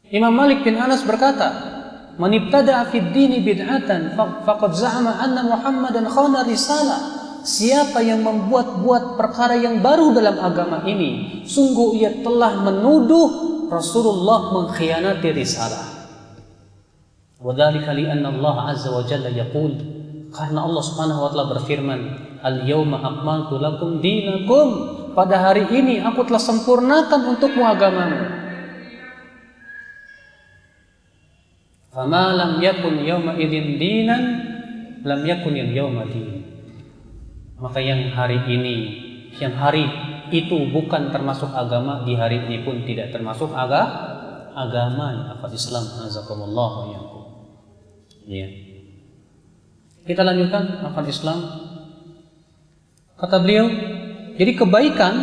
Imam Malik bin Anas berkata, "Man ibtada'a fid dini bid'atan faqad za'ama anna Muhammadan khana risalah." Siapa yang membuat-buat perkara yang baru dalam agama ini, sungguh ia telah menuduh Rasulullah mengkhianati risalah. Wa dzalika li anna Allah azza wa jalla yaqul, karena Allah Subhanahu wa taala berfirman, "Al-yauma akmaltu lakum dinakum." Pada hari ini aku telah sempurnakan untukmu agamamu. Fama lam yakun yauma idzin dinan lam yakun al-yauma din. Maka yang hari itu bukan termasuk agama, di hari ini pun tidak termasuk agama Islam. Azakumullah wa iyyakum. Ya. Kita lanjutkan akal Islam. Kata beliau, jadi kebaikan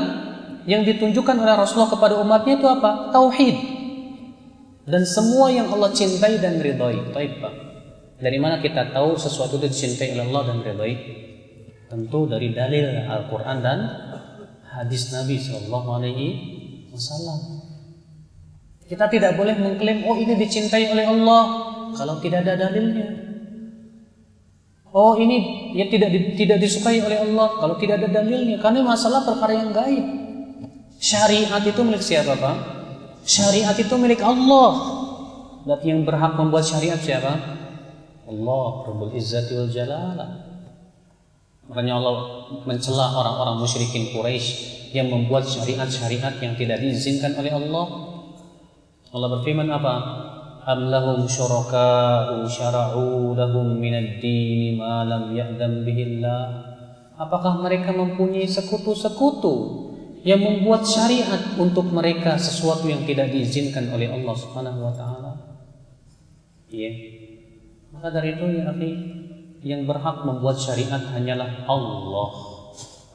yang ditunjukkan oleh Rasulullah kepada umatnya itu apa? Tauhid. Dan semua yang Allah cintai dan ridhai. Baik, Pak. Dari mana kita tahu sesuatu itu dicintai oleh Allah dan ridhai? Tentu dari dalil Al-Quran dan hadis Nabi SAW. Kita tidak boleh mengklaim, oh ini dicintai oleh Allah, kalau tidak ada dalilnya. Oh ini ya tidak disukai oleh Allah kalau tidak ada dalilnya, karena masalah perkara yang gaib. Syariat itu milik siapa, Pak? Syariat itu milik Allah. Dan yang berhak membuat syariat siapa? Allah, Rabbul Izzati wal Jalalah. Makanya Allah mencela orang-orang musyrikin Quraisy yang membuat syariat-syariat yang tidak diizinkan oleh Allah. Allah berfirman apa? Am lahum syuraka'u syara'u lahum minad dini ma lam ya'dam bihillah. Apakah mereka mempunyai sekutu-sekutu yang membuat syariat untuk mereka sesuatu yang tidak diizinkan oleh Allah Subhanahu wa taala? Iya. Maka dari itu ya akhi, yang berhak membuat syariat hanyalah Allah.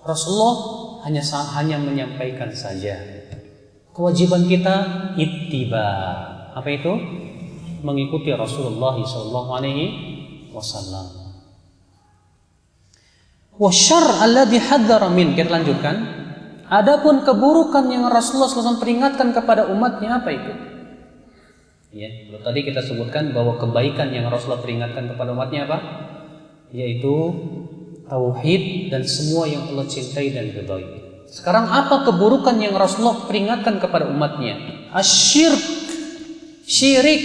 Rasulullah hanya menyampaikan saja. Kewajiban kita ittiba. Apa itu? Mengikuti Rasulullah SAW. Wasyarr alladhi hadzara min. Kita lanjutkan. Adapun keburukan yang Rasulullah SAW peringatkan kepada umatnya, apa itu? Ya, tadi kita sebutkan bahwa kebaikan yang Rasulullah peringatkan kepada umatnya apa? Yaitu tauhid dan semua yang Allah cintai dan ridhai. Sekarang apa keburukan yang Rasulullah peringatkan kepada umatnya? Asyirk, syirik,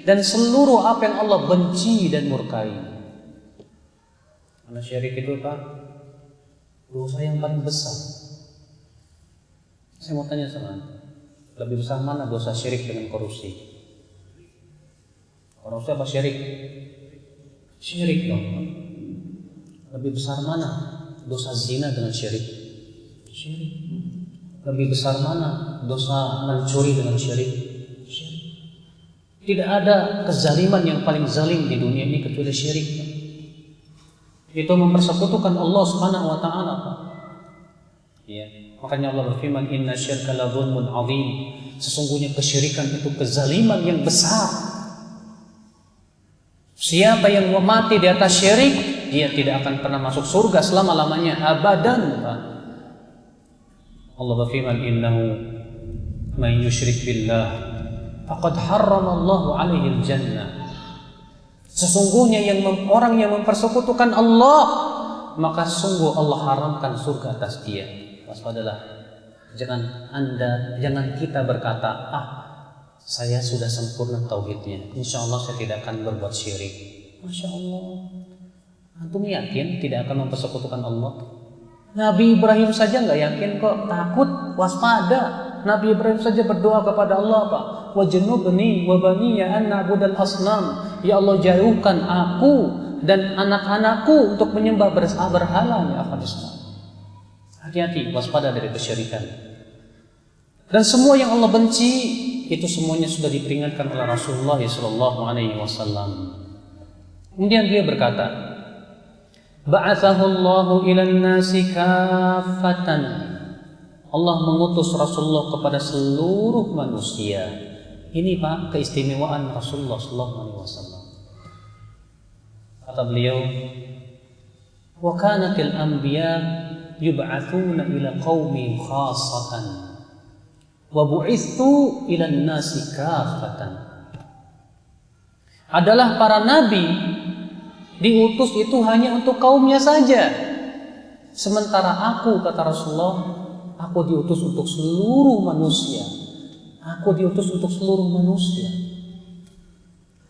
dan seluruh apa yang Allah benci dan murkai. Karena syirik itu Pak, dosa yang paling besar. Saya mau tanya sama Anda, lebih besar mana dosa syirik dengan korupsi? Korupsi apa syirik? Syirik dong. Lebih besar mana dosa zina dengan syirik? Syirik. Lebih besar mana dosa mencuri dengan syirik? Syirik. Tidak ada kezaliman yang paling zalim di dunia ini kecuali syirik. Itu mempersekutukan Allah Subhanahu wa taala. Ya, makanya Allah berfirman, "Inna syirka la dzulmun 'adzim." Sesungguhnya kesyirikan itu kezaliman yang besar. Siapa yang mati di atas syirik, dia tidak akan pernah masuk surga selama-lamanya, abadan. Allah berfirman, "Innahu man yusyrik billah faqad harrama Allahu 'alaihi al-jannah." Sesungguhnya orang yang mempersekutukan Allah, maka sungguh Allah haramkan surga atas dia. Waspadalah. Jangan kita berkata, saya sudah sempurna tauhidnya, insya Allah saya tidak akan berbuat syirik. Masya Allah. Antum yakin tidak akan mempersekutukan Allah? Nabi Ibrahim saja nggak yakin kok, takut, waspada. Nabi Ibrahim saja berdoa kepada Allah, Pak, wajnubni wa baniya an na'budal asnam. Ya Allah, jauhkan aku dan anak-anakku untuk menyembah berhala ya akhal Islam. Hati-hati, waspada dari kesyirikan. Dan semua yang Allah benci itu semuanya sudah diperingatkan oleh Rasulullah SAW. Kemudian beliau berkata, ba'athahu Allahu ilan nasi kaffatan. Allah mengutus Rasulullah kepada seluruh manusia. Ini Pak, keistimewaan Rasulullah SAW. Kata beliau, wa kanatil anbiya yub'atsuna ila qaumihim khassatan wa bu'itsu ila nasi kaffatan. Adalah para nabi diutus itu hanya untuk kaumnya saja. Sementara aku, kata Rasulullah, aku diutus untuk seluruh manusia. Aku diutus untuk seluruh manusia.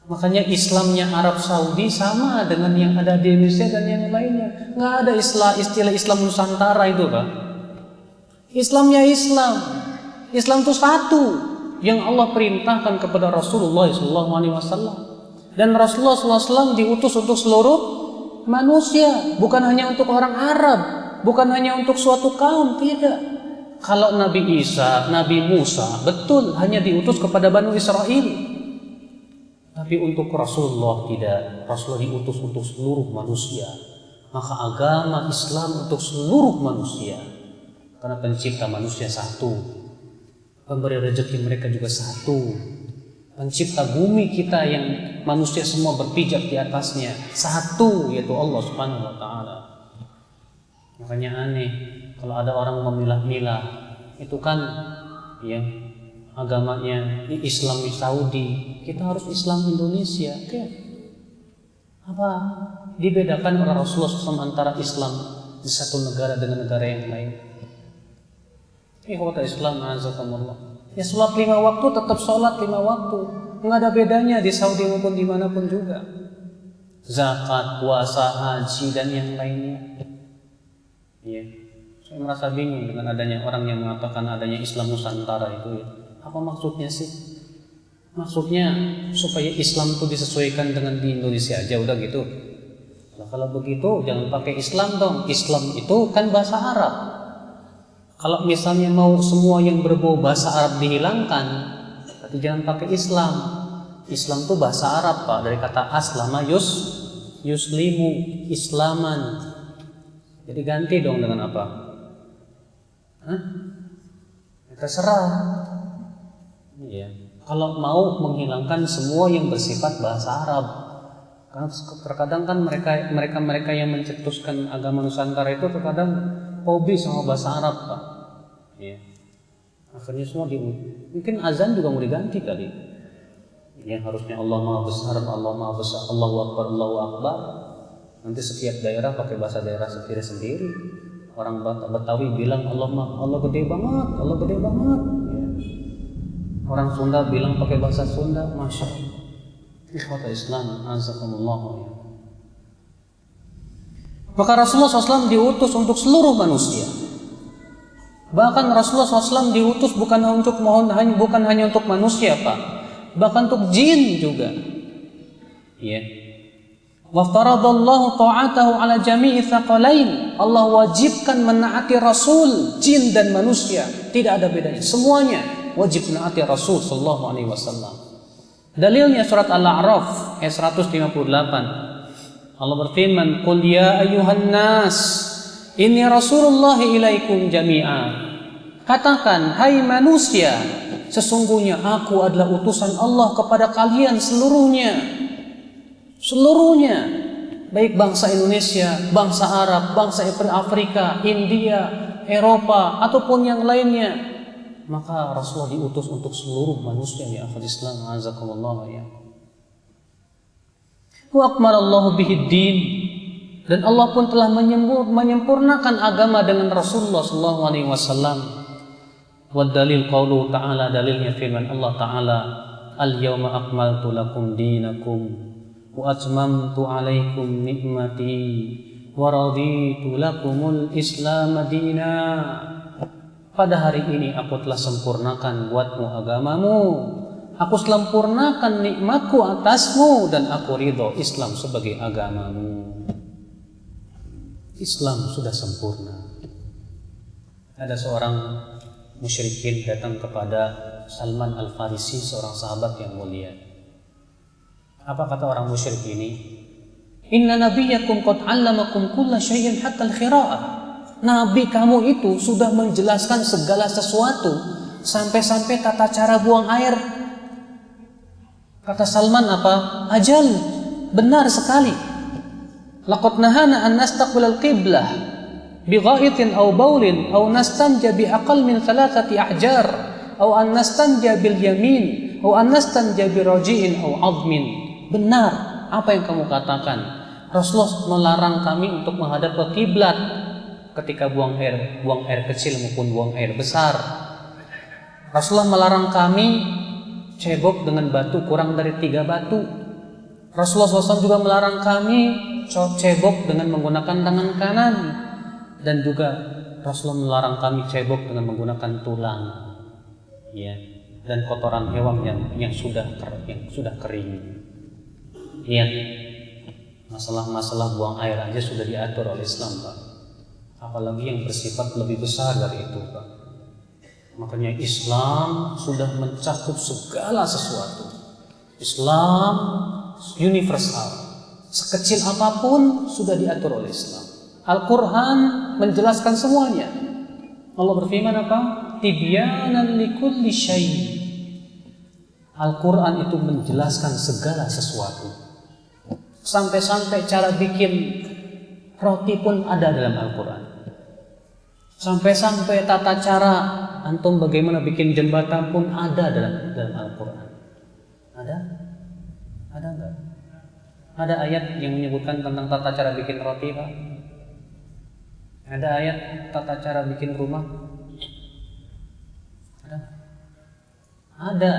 Makanya Islamnya Arab Saudi sama dengan yang ada di Indonesia dan yang lainnya. Nggak ada istilah Islam Nusantara itu, Pak. Islamnya Islam. Islam itu satu yang Allah perintahkan kepada Rasulullah SAW. Dan Rasulullah SAW diutus untuk seluruh manusia, bukan hanya untuk orang Arab, bukan hanya untuk suatu kaum, tidak. Kalau Nabi Isa, Nabi Musa, betul hanya diutus kepada Bani Israel. Tapi untuk Rasulullah tidak. Rasulullah diutus untuk seluruh manusia. Maka agama Islam untuk seluruh manusia. Karena pencipta manusia satu. Pemberi rezeki mereka juga satu. Pencipta bumi kita yang manusia semua berpijak di atasnya satu, yaitu Allah Subhanahu wa taala. Makanya aneh kalau ada orang memilah-milah, itu kan yang agamanya Islam Saudi, kita harus Islam Indonesia. Oke. Apa dibedakan oleh Rasulullah SAW antara Islam di satu negara dengan negara yang lain? Ikhwata Islam azakumullah. Ya sholat 5 waktu tetap sholat 5 waktu, nggak ada bedanya di Saudi maupun dimanapun juga. Zakat, puasa, haji dan yang lainnya. Ya, saya merasa bingung dengan adanya orang yang mengatakan adanya Islam Nusantara itu. Ya. Apa maksudnya sih? Maksudnya supaya Islam itu disesuaikan dengan di Indonesia aja udah gitu. Nah, kalau begitu jangan pakai Islam dong. Islam itu kan bahasa Arab. Kalau misalnya mau semua yang berbau bahasa Arab dihilangkan, berarti jangan pakai Islam. Islam itu bahasa Arab, Pak, dari kata aslama yuslimu, islaman. Jadi ganti dong dengan apa? Terserah. Iya. Kalau mau menghilangkan semua yang bersifat bahasa Arab, karena terkadang kan mereka yang mencetuskan agama Nusantara itu terkadang hobi sama bahasa Arab, Pak. Ya. Akhirnya semua mungkin azan juga mau diganti kali. Yang harusnya Allah Maha Besar, Allahu Akbar, Allahu Akbar. Nanti setiap daerah pakai bahasa daerah sendiri. Orang Betawi bilang Allah gede banget, Allah gede banget. Ya. Orang Sunda bilang pakai bahasa Sunda, Masya Allah. Ikhwatul Islam, azakumullah. Maka Rasulullah SAW diutus untuk seluruh manusia. Bahkan Rasulullah SAW diutus bukan hanya untuk manusia, Pak, bahkan untuk jin juga. Ya. Wa faradallahu ta'atahu ala jami'i tsaqalain. Allah wajibkan menaati Rasul, jin dan manusia, tidak ada bedanya. Semuanya wajib menaati Rasul sallallahu alaihi wasallam. Dalilnya surat Al-A'raf ayat 158. Allah berfirman, "Qul ya ayyuhan nas, inni Rasulullah ilaikum jami'a." Katakan, hai manusia, sesungguhnya aku adalah utusan Allah kepada kalian seluruhnya. Seluruhnya, baik bangsa Indonesia, bangsa Arab, bangsa Afrika, India, Eropa, ataupun yang lainnya. Maka Rasulullah diutus untuk seluruh manusia, ya akhwat Islam, azakumullah ya. Wa akmalallahu bihid din, dan Allah pun telah menyempurnakan agama dengan Rasulullah sallallahu alaihi wasallam. Wa dalil qauluhu ta'ala, dalilnya firman Allah Ta'ala, al-yawma akmaltu lakum dinakum wa atmamtu alaikum ni'mati wa raditu lakumul Islam madina. Pada hari ini aku telah sempurnakan buatmu agamamu, aku sempurnakan nikmatku atasmu, dan aku ridho Islam sebagai agamamu. Islam sudah sempurna. Ada seorang musyrikin datang kepada Salman Al-Farisi, seorang sahabat yang mulia. Apa kata orang musyrik ini? Inna nabiyyakum qad 'allamakum kulla syai'in hatta al-qira'ah. Nabi kamu itu sudah menjelaskan segala sesuatu, sampai-sampai tata cara buang air. Kata Salman apa? Ajal, benar sekali. Laqad nahana an nastaqbil al-qiblah bi gha'itin aw baulin aw nastanja bi aqall min 3 ahjar aw an nastanja bil yamin aw an nastanja bi raji'in aw 'azmin. Benar apa yang kamu katakan. Rasulullah melarang kami untuk menghadap ke kiblat ketika buang air kecil maupun buang air besar. Rasulullah melarang kami cebok dengan batu kurang dari 3 batu. Rasulullah SAW juga melarang kami cebok dengan menggunakan tangan kanan, dan juga Rasulullah melarang kami cebok dengan menggunakan tulang, ya, dan kotoran hewan yang sudah kering. Lihat, masalah buang air aja sudah diatur oleh Islam, Pak. Apalagi yang bersifat lebih besar dari itu, Pak. Makanya Islam sudah mencakup segala sesuatu. Islam universal. Sekecil apapun sudah diatur oleh Islam. Al-Quran menjelaskan semuanya. Allah berfirman apa? Tibyanan likulli syai'. Al-Quran itu menjelaskan segala sesuatu. Sampai-sampai cara bikin roti pun ada dalam Al-Quran. Sampai-sampai tata cara antum bagaimana bikin jembatan pun ada dalam Al-Quran. Ada? Ada enggak? Ada ayat yang menyebutkan tentang tata cara bikin roti, Pak? Ada ayat tata cara bikin rumah? Ada? Ada.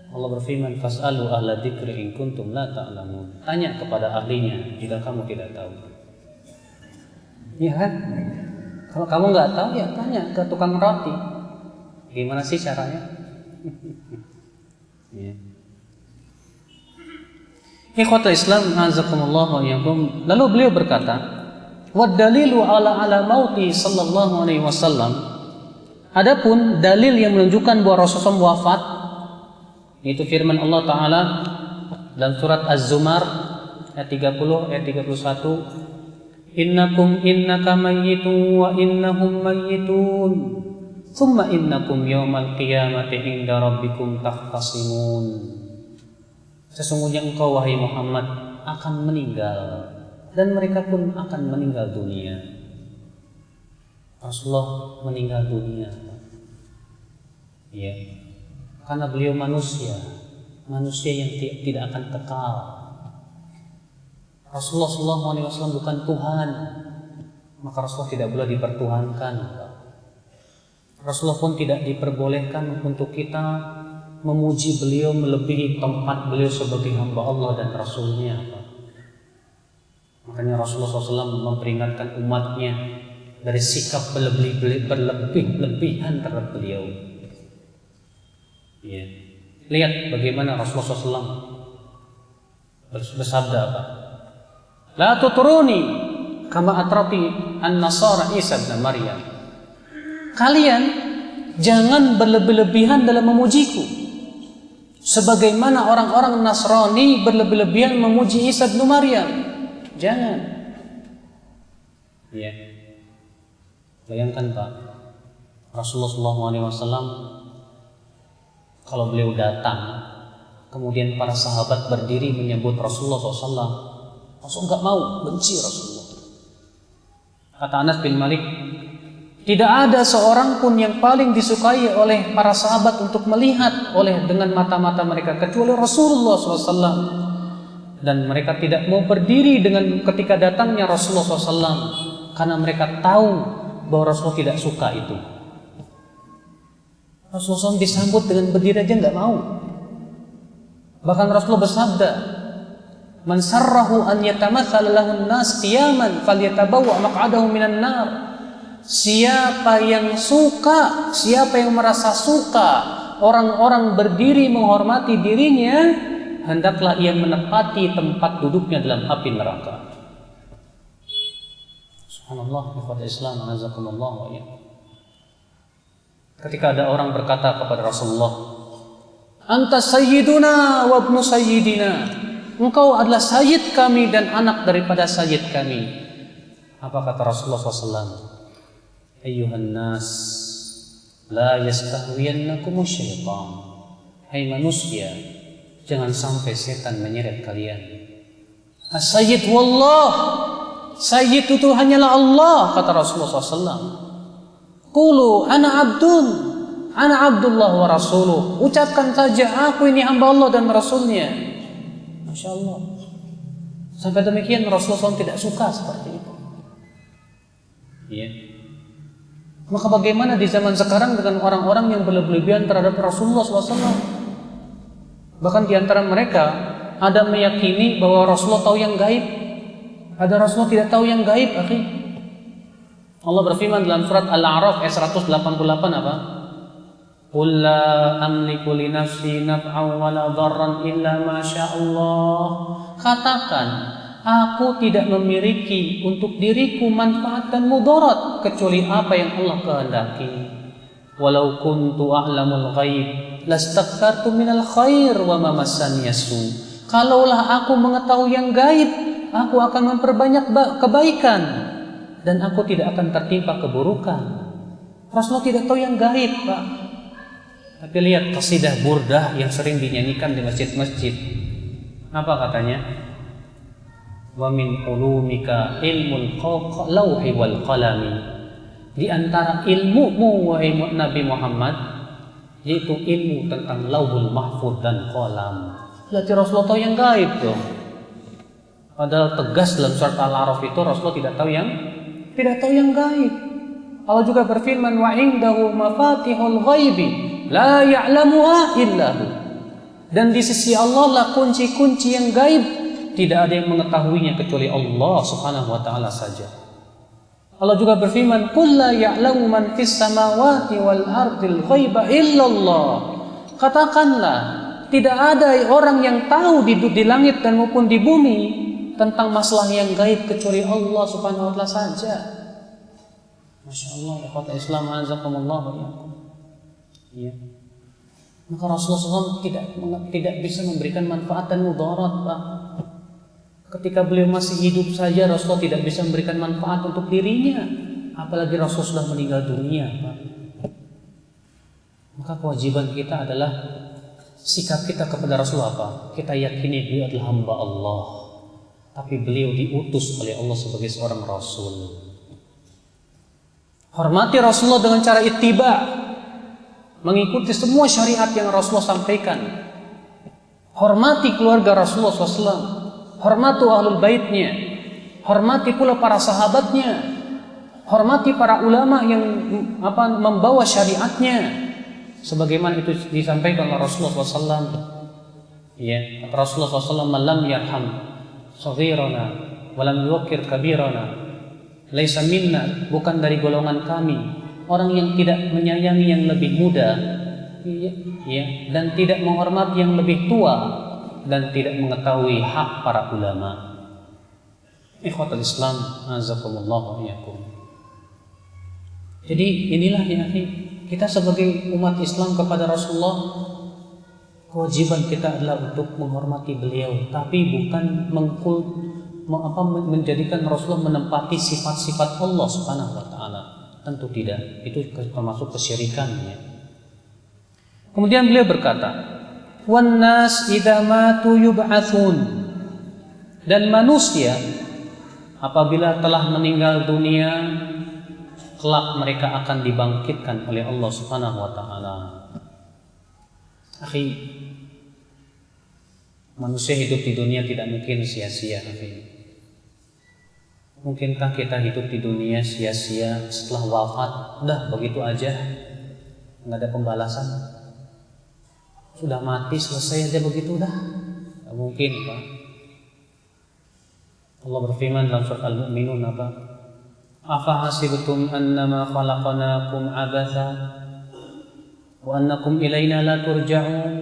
Allah berfirman, fas'alu ahla dzikri in kuntum la ta'lamun. Tanya kepada ahlinya jika kamu tidak tahu. Iya kan? Kalau kamu nggak tahu, ya tanya ke tukang roti. Gimana sih caranya? Ya. Ikhwatul Islam, azakumullah wa iyyakum. Lalu beliau berkata, wa dalilu ala mauti sallallahu alaihi wasallam. Adapun dalil yang menunjukkan bahwa Rasulullah wafat, itu firman Allah Ta'ala dalam surat Az-Zumar ayat 30, ayat 31. Innaka mayyitun wa innahum mayyitun thumma innakum yawmal qiyamati inda rabbikum takhtasimun. Sesungguhnya engkau wahai Muhammad akan meninggal, dan mereka pun akan meninggal dunia. Rasulullah meninggal dunia, ya, karena beliau manusia yang tidak akan kekal. Rasulullah SAW bukan Tuhan, maka Rasulullah tidak boleh dipertuhankan. Rasulullah pun tidak diperbolehkan untuk kita memuji beliau melebihi tempat beliau sebagai hamba Allah dan Rasulnya. Makanya Rasulullah SAW memperingatkan umatnya dari sikap berlebih-lebihan terhadap beliau. Ya. Lihat bagaimana Rasulullah SAW bersabda apa? La tuturuni kama atrati an-nasara Isa bin Maryam. Kalian jangan berlebih-lebihan dalam memujiku, sebagaimana orang-orang Nasrani berlebih-lebihan memuji Isa bin Maryam. Jangan. Ya. Bayangkan Pak, Rasulullah SAW kalau beliau datang, kemudian para sahabat berdiri menyebut Rasulullah SAW, Rasul nggak mau, benci Rasulullah. Kata Anas bin Malik, tidak ada seorang pun yang paling disukai oleh para sahabat untuk melihat dengan mata-mata mereka kecuali Rasulullah SAW. Dan mereka tidak mau berdiri dengan ketika datangnya Rasulullah SAW karena mereka tahu bahwa Rasulullah tidak suka itu. Rasulullah SAW disambut dengan berdiri aja nggak mau. Bahkan Rasulullah bersabda, "Man sarrahu an yatamatsala lahu an-nas qiyaman falyatabawwa maq'adahu minan nar." Siapa yang merasa suka orang-orang berdiri menghormati dirinya, hendaklah ia menepati tempat duduknya dalam api neraka. Subhanallah, ikhwat Islam, azakumullah wa iyyakum. Ketika ada orang berkata kepada Rasulullah, "Anta sayyiduna wa ibnu sayyidina." Engkau adalah sayyid kami dan anak daripada sayyid kami. Apa kata Rasulullah SAW? Ayyuhan nas, la yastahwiyannakum syaitan. Hai manusia, jangan sampai setan menyeret kalian. As-sayyid wallah, sayyid itu hanyalah Allah, kata Rasulullah SAW. Qulu ana abdullah wa rasuluh. Ucapkan saja, aku ini hamba Allah dan Rasulnya. Masya Allah. Sampai demikian Rasulullah SAW tidak suka seperti itu. Ya. Maka bagaimana di zaman sekarang dengan orang-orang yang berlebihan terhadap Rasulullah SAW? Bahkan di antara mereka ada meyakini bahwa Rasulullah tahu yang gaib. Ada Rasulullah tidak tahu yang gaib, akhi. Allah berfirman dalam surat Al-A'raf ayat 188 apa? Qul la amliku li nafsi naf'an wa la dharran illa ma syaa Allah. Katakan, aku tidak memiliki untuk diriku manfaat dan mudarat kecuali apa yang Allah kehendaki. Walau kuntu a'lamul ghaib lastaghfartu minal khair wa ma massani yasu. Kalaulah aku mengetahui yang gaib, aku akan memperbanyak kebaikan dan aku tidak akan tertimpa keburukan. Rasulullah tidak tahu yang gaib, Pak. Tapi lihat qasidah burdah yang sering dinyanyikan di masjid-masjid. Apa katanya? Wa min ulumika ilmul lauhi wal qalami. Di antara ilmumu wahai Nabi Muhammad yaitu ilmu tentang lauhul mahfuz dan qalam. Berarti Rasulullah tahu yang gaib dong. Padahal tegas dalam surat Al-A'raf itu Rasulullah tidak tahu yang gaib. Allah juga berfirman, wa indahu mafatihul ghaibi la ya'lamuha illahu. Dan di sisi Allah lah kunci-kunci yang gaib, tidak ada yang mengetahuinya kecuali Allah Subhanahu wa taala saja. Allah juga berfirman, qul la ya'lamu man fis samawati wal ardil ghaiba illallah. Katakanlah, tidak ada orang yang tahu di langit dan maupun di bumi tentang masalah yang gaib kecuali Allah Subhanahu wa taala saja. Masya Allah, ikhwata Islam, azakumullah wa iyyakum. Ya. Maka Rasulullah SAW tidak bisa memberikan manfaat dan mudarat, Pak. Ketika beliau masih hidup saja Rasulullah tidak bisa memberikan manfaat untuk dirinya, apalagi Rasulullah sudah meninggal dunia, Pak. Maka kewajiban kita adalah sikap kita kepada Rasulullah apa? Kita yakini beliau adalah hamba Allah, tapi beliau diutus oleh Allah sebagai seorang Rasul. Hormati Rasulullah dengan cara ittiba, mengikuti semua syariat yang Rasulullah sampaikan. Hormati keluarga Rasulullah SAW, hormati ahlul baitnya, hormati pula para sahabatnya, hormati para ulama yang membawa syariatnya. sebagaimana itu disampaikan oleh Rasulullah SAW. Ya, Rasulullah SAW, "Lam yarham saghirana wa lam yuwaqqir kabirana, laisa minna," bukan dari golongan kami orang yang tidak menyayangi yang lebih muda, ya, dan tidak menghormati yang lebih tua, dan tidak mengetahui hak para ulama. Ikhwatul Islam, azakumullah wa iyyakum. Jadi inilah ya akhi, kita sebagai umat Islam kepada Rasulullah, kewajiban kita adalah untuk menghormati beliau, tapi bukan menjadikan Rasulullah menempati sifat-sifat Allah Subhanahu wa taala. Tentu tidak, itu termasuk kesyirikannya. Kemudian beliau berkata, "Wan nas idza matu yub'atsun." Dan manusia apabila telah meninggal dunia, kelak mereka akan dibangkitkan oleh Allah Subhanahu wa taala. Akhi, manusia hidup di dunia tidak mungkin sia-sia, akhi. Mungkinkah kita hidup di dunia sia-sia setelah wafat, udah begitu aja, nggak ada pembalasan? Sudah mati selesai aja begitu udah? Nggak mungkin, Pak. Allah berfirman dalam surat Al-Mu'minun apa? "Afa hasibtum annama khalaqnakum abatha wa annakum ilaina la turja'un."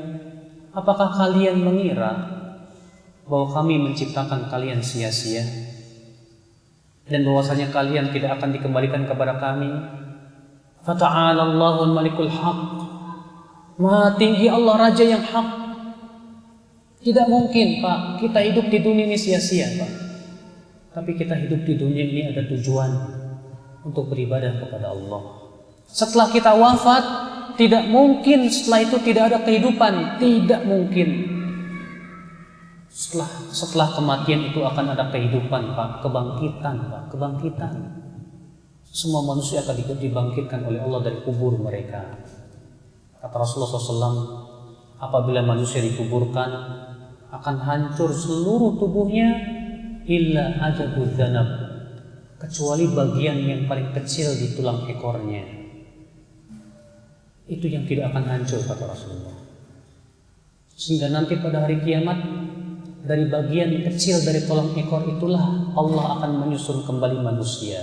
Apakah kalian mengira bahwa kami menciptakan kalian sia-sia dan bahwasanya kalian tidak akan dikembalikan kepada kami? Fata'ala Allahul Malikul Haq. Maha tinggi Allah Raja yang hak. Tidak mungkin, Pak, kita hidup di dunia ini sia-sia, Pak. Tapi kita hidup di dunia ini ada tujuan untuk beribadah kepada Allah. Setelah kita wafat, tidak mungkin setelah itu tidak ada kehidupan, tidak mungkin. Setelah kematian itu akan ada kehidupan, Pak, kebangkitan, Pak, kebangkitan. Semua manusia akan dibangkitkan oleh Allah dari kubur mereka. Kata Rasulullah SAW, apabila manusia dikuburkan, akan hancur seluruh tubuhnya illa ajabudz dzanab, kecuali bagian yang paling kecil di tulang ekornya. Itu yang tidak akan hancur, kata Rasulullah. Sehingga nanti pada hari kiamat, dari bagian kecil dari tulang ekor itulah Allah akan menyusun kembali manusia,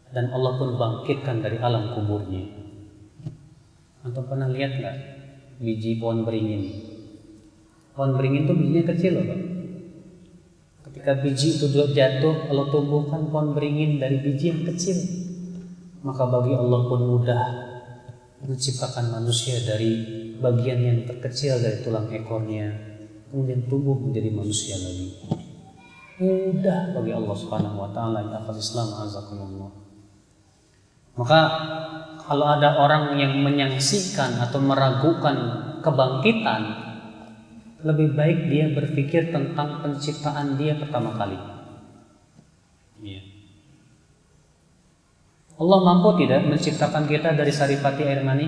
dan Allah pun bangkitkan dari alam kuburnya. Antum pernah lihat nggak biji pohon beringin? Pohon beringin itu bijinya kecil loh, Pak. Ketika biji itu jatuh, Allah tumbuhkan pohon beringin dari biji yang kecil. Maka bagi Allah pun mudah menciptakan manusia dari bagian yang terkecil dari tulang ekornya, kemudian tumbuh menjadi manusia lagi. Mudah bagi Allah Subhanahu wa taala. Ya Islam, azakumullah. Maka kalau ada orang yang menyaksikan atau meragukan kebangkitan, lebih baik dia berpikir tentang penciptaan dia pertama kali. Ya. Allah mampu tidak menciptakan kita dari saripati air mani,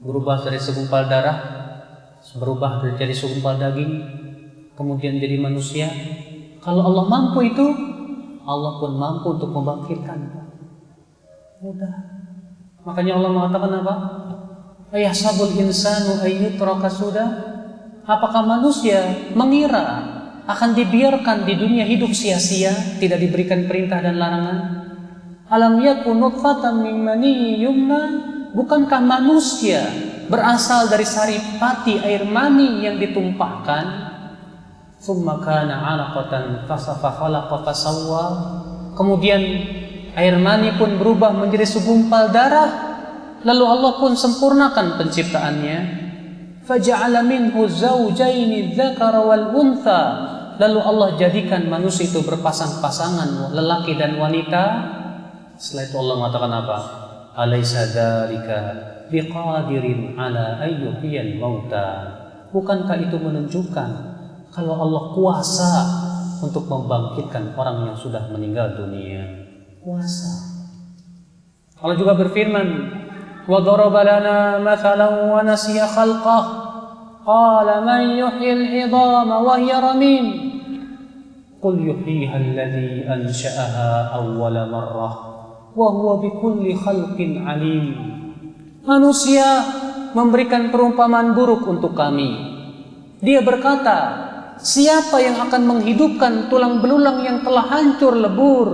berubah dari segumpal darah, berubah jadi segumpal daging, kemudian jadi manusia? Kalau Allah mampu itu, Allah pun mampu untuk membangkitkan. Mudah. Makanya Allah mengatakan apa? Ayahsabul insanu ayyutraka sudah? Apakah manusia mengira akan dibiarkan di dunia hidup sia-sia, tidak diberikan perintah dan larangan? Alam yakun nutfatan min maniyyin yumna? Bukankah manusia berasal dari saripati air mani yang ditumpahkan? Tsumma kana 'alaqatan fakhalaqa fasawwa. Kemudian air mani pun berubah menjadi segumpal darah, lalu Allah pun sempurnakan penciptaannya. Faja'ala minhu zawjaini dzakara wal untha. Lalu Allah jadikan manusia itu berpasang-pasangan, lelaki dan wanita. Setelah itu Allah mengatakan apa? Alaysa dzalika biqadirin ala ayyuhiyal mauta. Bukankah itu menunjukkan kalau Allah kuasa untuk membangkitkan orang yang sudah meninggal dunia? Kuasa. Allah juga berfirman, wa daraba lana mathalan wa nasiya khalqah qala man yuhyil 'idhama wa hiya ramim qul yuhyiha alladhi ansha'aha awwala marrah wa huwa bikulli khalqin 'alim. Manusia memberikan perumpamaan buruk untuk kami. Dia berkata, siapa yang akan menghidupkan tulang belulang yang telah hancur lebur?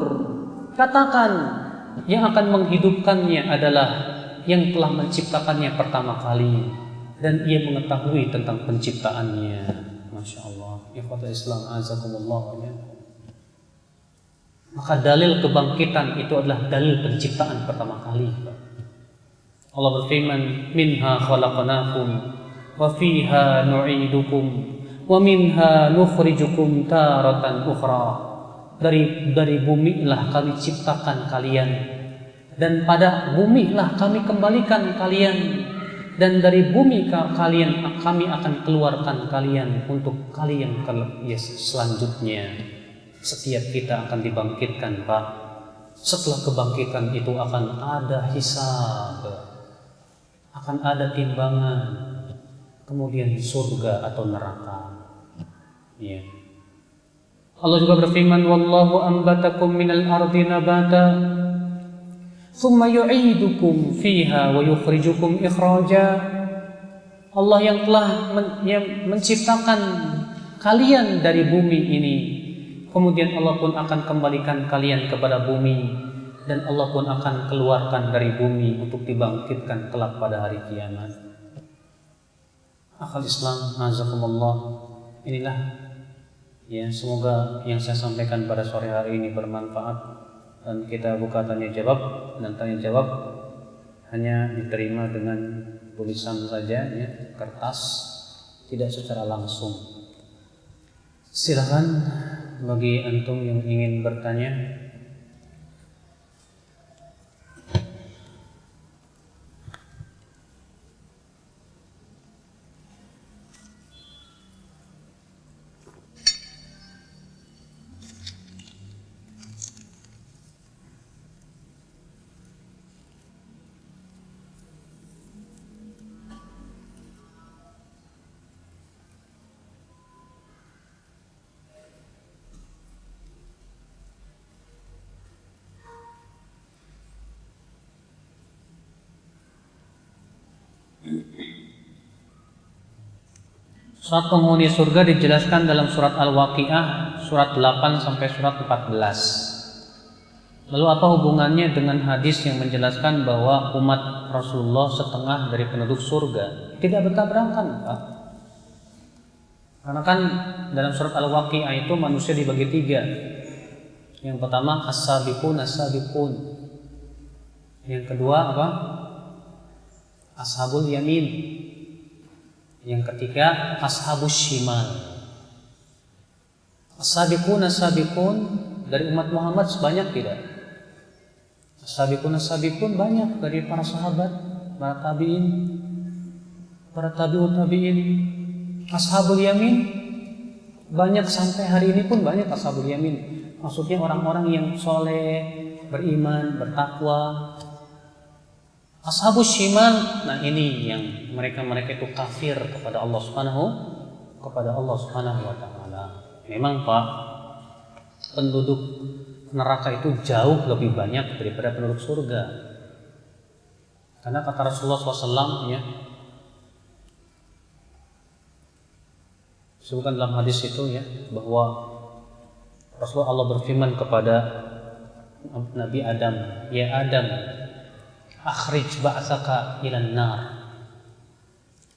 Katakan, yang akan menghidupkannya adalah yang telah menciptakannya pertama kali, dan ia mengetahui tentang penciptaannya. Masya Allah. Ikhwatul Islam azakumullah. Maka dalil kebangkitan itu adalah dalil penciptaan pertama kali. Allah berfirman, minha khalaqnakum wa fiha nu'idukum wa minha nukhrijukum taratan ukhra. Dari bumi lah kami ciptakan kalian, dan pada bumi lah kami kembalikan kalian, dan dari bumi kami akan keluarkan kalian untuk kali yang selanjutnya. Setiap kita akan dibangkitkan, Pak. Setelah kebangkitan itu akan ada hisab, akan ada timbangan, kemudian surga atau neraka. Ya. Allah juga berfirman, wallahu ambatakum minal ardi nabata thumma yu'idukum fiha wa yukhrijukum ikhraja. Allah yang telah menciptakan kalian dari bumi ini, kemudian Allah pun akan kembalikan kalian kepada bumi, dan Allah pun akan keluarkan dari bumi untuk dibangkitkan kelak pada hari kiamat. Akhal Islam, azakumullah. Inilah ya, semoga yang saya sampaikan pada sore hari ini bermanfaat, dan kita buka tanya jawab, dan tanya jawab hanya diterima dengan tulisan saja ya, kertas, tidak secara langsung. Silakan bagi antum yang ingin bertanya. Surat penghuni surga dijelaskan dalam surat Al-Waqiah surat 8 sampai surat 14. Lalu apa hubungannya dengan hadis yang menjelaskan bahwa umat Rasulullah setengah dari penduduk surga? Tidak bertabrakan, Pak. Karena kan dalam surat Al-Waqiah itu manusia dibagi tiga. Yang pertama as-sabiqun as-sabiqun. Yang kedua apa? Ashabul yamin. Yang ketiga ashabus shimal. As-sabiqun as-sabiqun dari umat Muhammad sebanyak tidak? As-sabiqun as-sabiqun banyak dari para sahabat, para tabi'in, para tabi'ut tabi'in. Ashabul yamin banyak, sampai hari ini pun banyak ashabul yamin. Maksudnya orang-orang yang soleh, beriman, bertakwa. Ashabus shimal, nah ini yang mereka itu kafir kepada Allah Subhanahu wa taala. Memang Pak, penduduk neraka itu jauh lebih banyak daripada penduduk surga. Karena kata Rasulullah SAW ya, disebutkan dalam hadis itu ya, bahwa Rasulullah Allah berfirman kepada Nabi Adam, ya Adam, akhrij ba'saka ilan nar.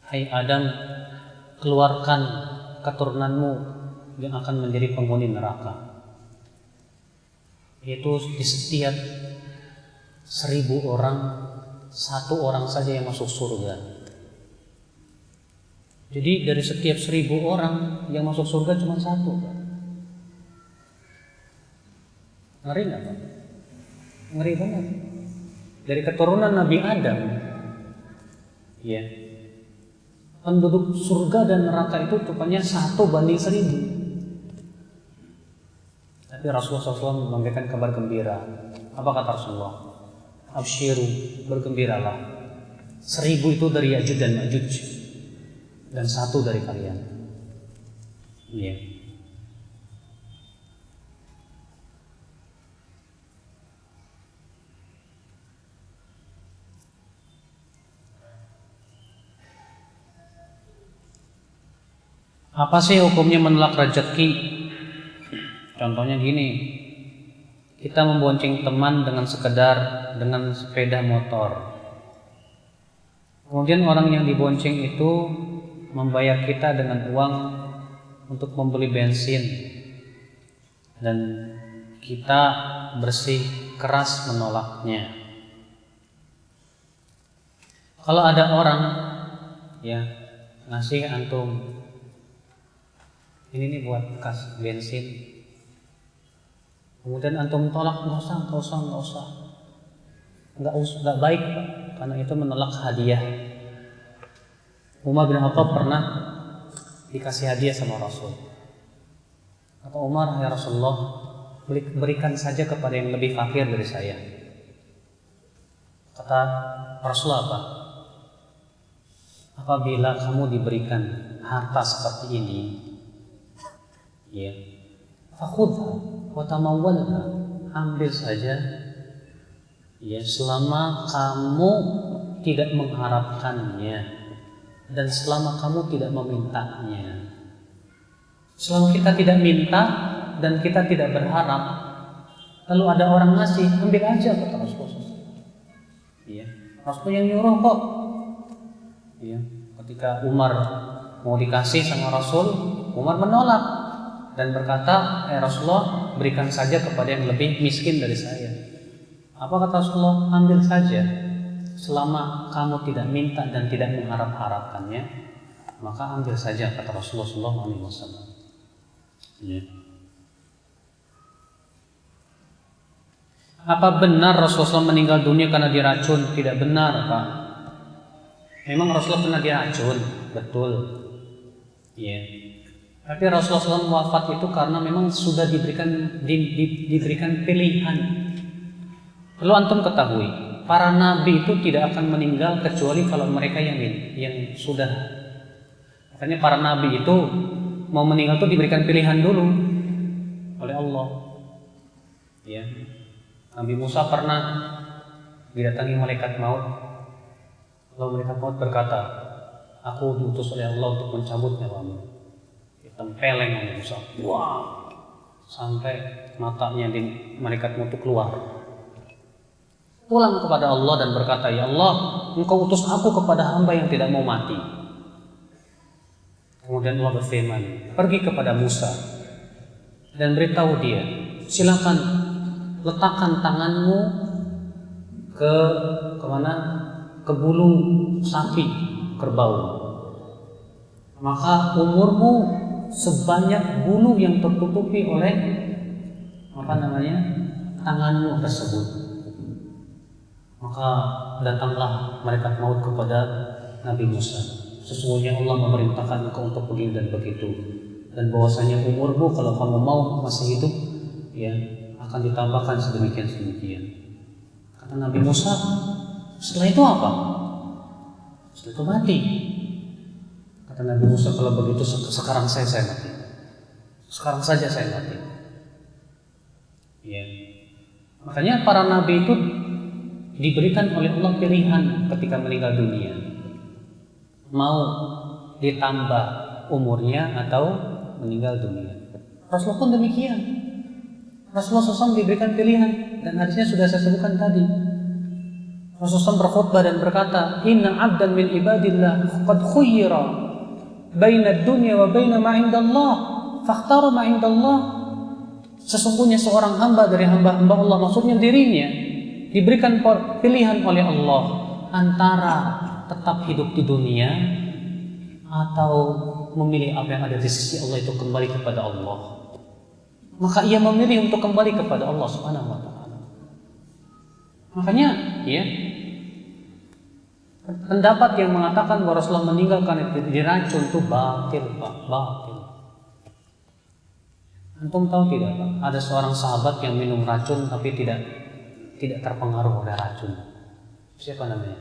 Hai Adam, keluarkan keturunanmu yang akan menjadi penghuni neraka. Yaitu di setiap 1000 orang, 1 orang saja yang masuk surga. Jadi dari setiap 1000 orang yang masuk surga cuma 1. Ngeri nggak Pak? Ngeri banget. Dari keturunan Nabi Adam, ya, penduduk surga dan neraka itu rupanya 1:1000. Tapi Rasulullah SAW memberikan kabar gembira. Apa kata Rasulullah? Absyiru, bergembiralah. 1000 itu dari Ya'juj dan Ma'juj, dan 1 dari kalian. Ya. Apa sih hukumnya menolak rezeki? Contohnya gini, kita membonceng teman dengan sepeda motor. Kemudian orang yang dibonceng itu membayar kita dengan uang untuk membeli bensin, dan kita bersih keras menolaknya. Kalau ada orang ya ngasih antum, ini nih buat kas bensin, kemudian antum tolak, nggak usah, nggak baik Pak, karena itu menolak hadiah. Umar bin Khattab pernah dikasih hadiah sama Rasul. Kata Umar, ya Rasulullah, berikan saja kepada yang lebih fakir dari saya. Kata Rasulullah apa? Apabila kamu diberikan harta seperti ini, ya, fakhudha wa tamawwalha, ambil saja, ya, selama kamu tidak mengharapkannya dan selama kamu tidak memintanya. Selama kita tidak minta dan kita tidak berharap, lalu ada orang ngasih, ambil aja, kata Rasulullah. Ya, Rasulullah yang nyuruh kok. Ya, ketika Umar mau dikasih sama Rasul, Umar menolak dan berkata, Rasulullah, berikan saja kepada yang lebih miskin dari saya. Apa kata Rasulullah? Ambil saja, selama kamu tidak minta dan tidak mengharap-harapkannya, maka ambil saja, kata Rasulullah SAW. Ya. Apa benar Rasulullah meninggal dunia karena diracun? Tidak benar, Pak. Memang Rasulullah pernah diracun, betul. Ya. Tapi Rasulullah SAW wafat itu karena memang sudah diberikan pilihan. Lalu antum ketahui, para nabi itu tidak akan meninggal kecuali kalau mereka yang sudah. Makanya para nabi itu mau meninggal itu diberikan pilihan dulu oleh Allah. Ya. Nabi Musa pernah didatangi malaikat maut. Lalu malaikat maut berkata, aku diutus oleh Allah untuk mencabut nyawamu. Ditempeleng oleh Musa. Wah, sampai matanya di malaikat maut itu keluar. Pulang kepada Allah dan berkata, ya Allah, engkau utus aku kepada hamba yang tidak mau mati. Kemudian Allah berfirman, pergi kepada Musa dan beritahu dia, silakan letakkan tanganmu ke mana? Ke bulu sapi, kerbau. Maka umurmu sebanyak bulu yang tertutupi oleh tanganmu tersebut. Maka datanglah malaikat maut kepada Nabi Musa. Sesungguhnya Allah memerintahkan engkau untuk begini dan begitu, dan bahwasanya umurmu kalau kamu mau masih hidup, ya, akan ditambahkan sedemikian. Kata Nabi Musa, setelah itu apa? Setelah itu mati. Kata Nabi Musa, kalau begitu sekarang saya mati. Sekarang saja saya mati. Ya. Makanya para nabi itu diberikan oleh Allah pilihan ketika meninggal dunia. Mau ditambah umurnya atau meninggal dunia. Rasulullah pun demikian. Rasulullah SAW diberikan pilihan, dan hadisnya sudah saya sebutkan tadi. Rasulullah SAW berkhutbah dan berkata, Inna abdan min ibadillah qad khuyyira baina dunya wa baina ma indallah fakhtara ma indallah. Sesungguhnya seorang hamba dari hamba-hamba Allah, maksudnya dirinya, diberikan pilihan oleh Allah antara tetap hidup di dunia atau memilih apa yang ada di sisi Allah, itu kembali kepada Allah. Maka ia memilih untuk kembali kepada Allah Subhanahu wa taala. Makanya, ya, pendapat yang mengatakan bahwa Rasulullah meninggal karena diracun itu batil, Pak, batil. Antum tahu tidak, Pak? Ada seorang sahabat yang minum racun tapi tidak terpengaruh oleh racun. Siapa namanya?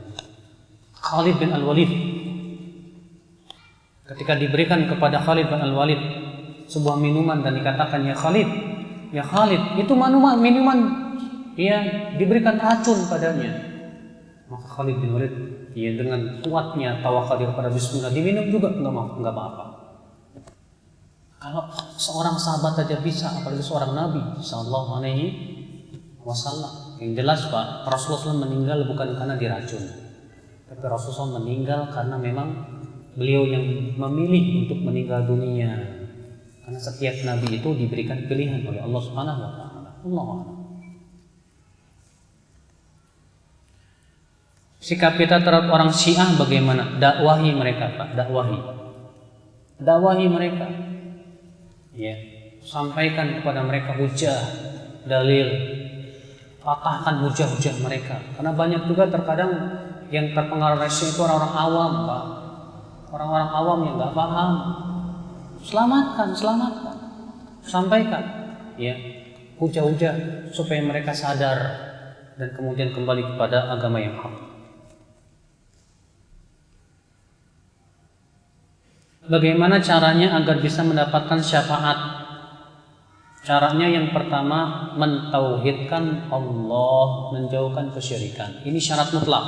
Khalid bin Al-Walid. Ketika diberikan kepada Khalid bin Al-Walid sebuah minuman dan dikatakan, ya Khalid, itu minuman ya diberikan racun padanya. Maka Khalid bin Walid, ya, dengan kuatnya tawakal kepada Bismillah, diminum juga, enggak apa-apa. Kalau seorang sahabat aja bisa, apalagi seorang Nabi Sallallahu Alaihi Wasallam. Yang jelas Pak, Rasulullah SAW meninggal bukan karena diracun, tapi Rasulullah SAW meninggal karena memang beliau yang memilih untuk meninggal dunia. Karena setiap Nabi itu diberikan pilihan oleh Allah Subhanahu Wa Taala. Allah. Sikap kita terhadap orang Syiah bagaimana? Dakwahi mereka Pak, dakwahi mereka. Ya, sampaikan kepada mereka hujah, dalil, patahkan hujah-hujah mereka. Karena banyak juga terkadang yang terpengaruh Syiah itu orang-orang awam, Pak. Orang-orang awam yang nggak paham. Selamatkan, sampaikan, ya, hujah-hujah supaya mereka sadar dan kemudian kembali kepada agama yang hak. Bagaimana caranya agar bisa mendapatkan syafaat? Caranya yang pertama, mentauhidkan Allah, menjauhkan kesyirikan. Ini syarat mutlak.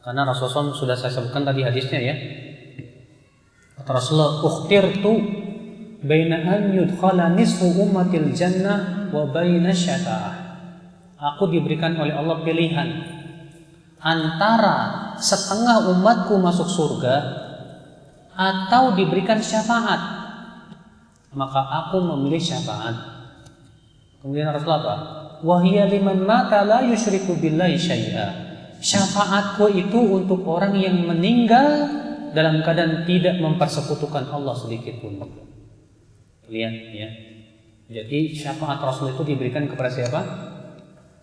Karena Rasulullah sudah saya sebutkan tadi hadisnya ya. Kata Rasulullah, "Ukhtirtu baina an yudkhala nisfu ummatil jannah wa baina syafa'ah." Aku diberikan oleh Allah pilihan antara setengah umatku masuk surga atau diberikan syafaat, maka aku memilih syafaat. Kemudian Rasulullah apa? Wahiyya liman mata la yusyriku billahi syai'a. Syafaatku itu untuk orang yang meninggal dalam keadaan tidak mempersekutukan Allah sedikit pun. Lihat ya. Jadi syafaat Rasul itu diberikan kepada siapa?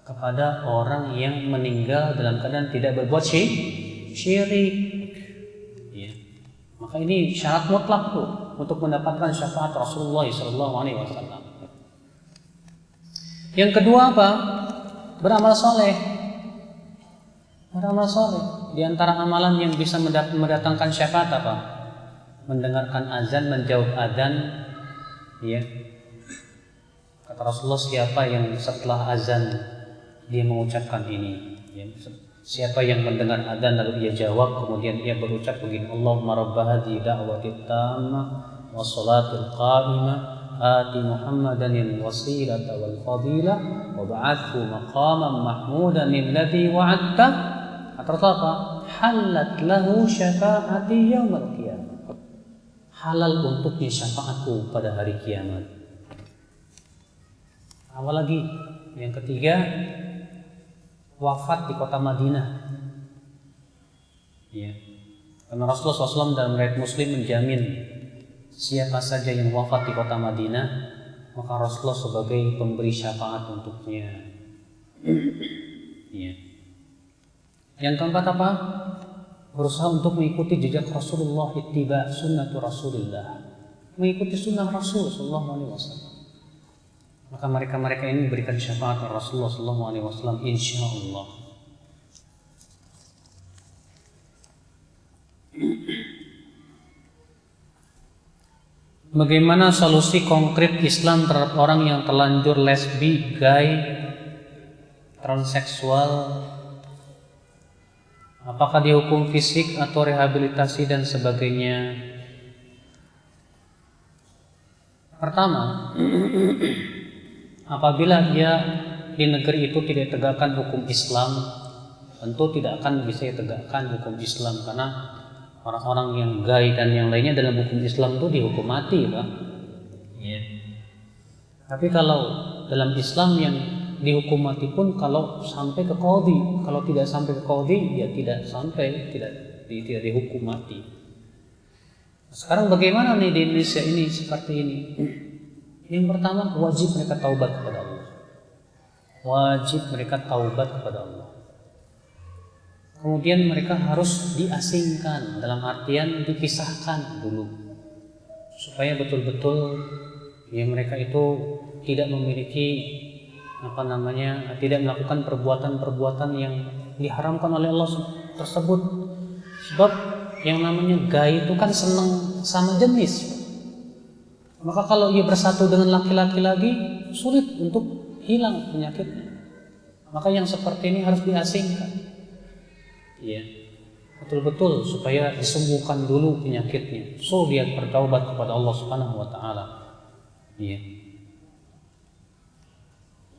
Kepada orang yang meninggal dalam keadaan tidak berbuat syirik. Maka ini syarat mutlak tuh untuk mendapatkan syafaat Rasulullah SAW. Yang kedua apa? Beramal soleh. Di antara amalan yang bisa mendatangkan syafaat apa? Mendengarkan azan, menjawab azan. Ya. Kata Rasulullah, siapa yang setelah azan dia mengucapkan ini? Ya. Siapa yang mendengar adzan lalu ia jawab, kemudian ia berucap begini, Allahumma rabba hadhihi da'watit tammah wassalatul qa'imah ati Muhammadan al-wasilata wal fadilah wa ba'athu maqaman mahmudan alladhi wa'adta. Atau apa? Halat lahu syafa'ati yaumil qiyamah. Halal untuknya syafaatku pada hari kiamat. Apa lagi? Yang ketiga, wafat di kota Madinah. Ya. Karena Rasulullah SAW dalam riwayat Muslim menjamin siapa saja yang wafat di kota Madinah, maka Rasulullah sebagai pemberi syafaat untuknya. Ya. Yang keempat apa? Berusaha untuk mengikuti jejak Rasulullah, ittiba sunnatu Rasulillah, mengikuti sunnah Rasul Sallallahu Alaihi Wasallam. Maka mereka ini diberikan syafaat oleh Rasulullah SAW, insya Allah. Bagaimana solusi konkret Islam terhadap orang yang terlanjur lesbi, gay, transseksual? Apakah dihukum fisik atau rehabilitasi dan sebagainya? Pertama, apabila dia di negeri itu tidak tegakkan hukum Islam, tentu tidak akan bisa tegakkan hukum Islam, karena orang-orang yang gay dan yang lainnya dalam hukum Islam itu dihukum mati, Pak. Ya. Tapi kalau dalam Islam yang dihukum mati pun kalau sampai ke qadhi, kalau tidak sampai ke qadhi ya tidak dihukum mati. Sekarang bagaimana nih di Indonesia ini seperti ini? Yang pertama, wajib mereka taubat kepada Allah. Kemudian mereka harus diasingkan, dalam artian dipisahkan dulu, supaya betul-betul ya mereka itu tidak memiliki tidak melakukan perbuatan-perbuatan yang diharamkan oleh Allah tersebut. Sebab yang namanya gay itu kan senang sama jenis. Maka kalau ia bersatu dengan laki-laki lagi, sulit untuk hilang penyakitnya. Maka yang seperti ini harus diasingkan. Ya. betul-betul supaya disembuhkan dulu penyakitnya. So dia bertaubat kepada Allah Subhanahu wa taala. Iya.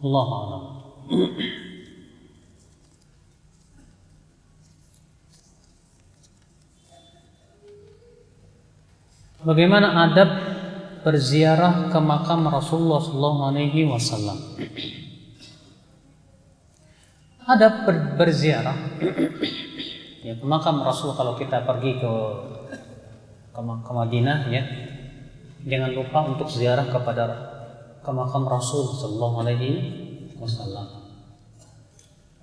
Allahu a'lam. Bagaimana adab berziarah ke makam Rasulullah SAW? Adab berziarah ya ke makam Rasul, kalau kita pergi ke Madinah ya, jangan lupa untuk ziarah ke makam Rasul SAW.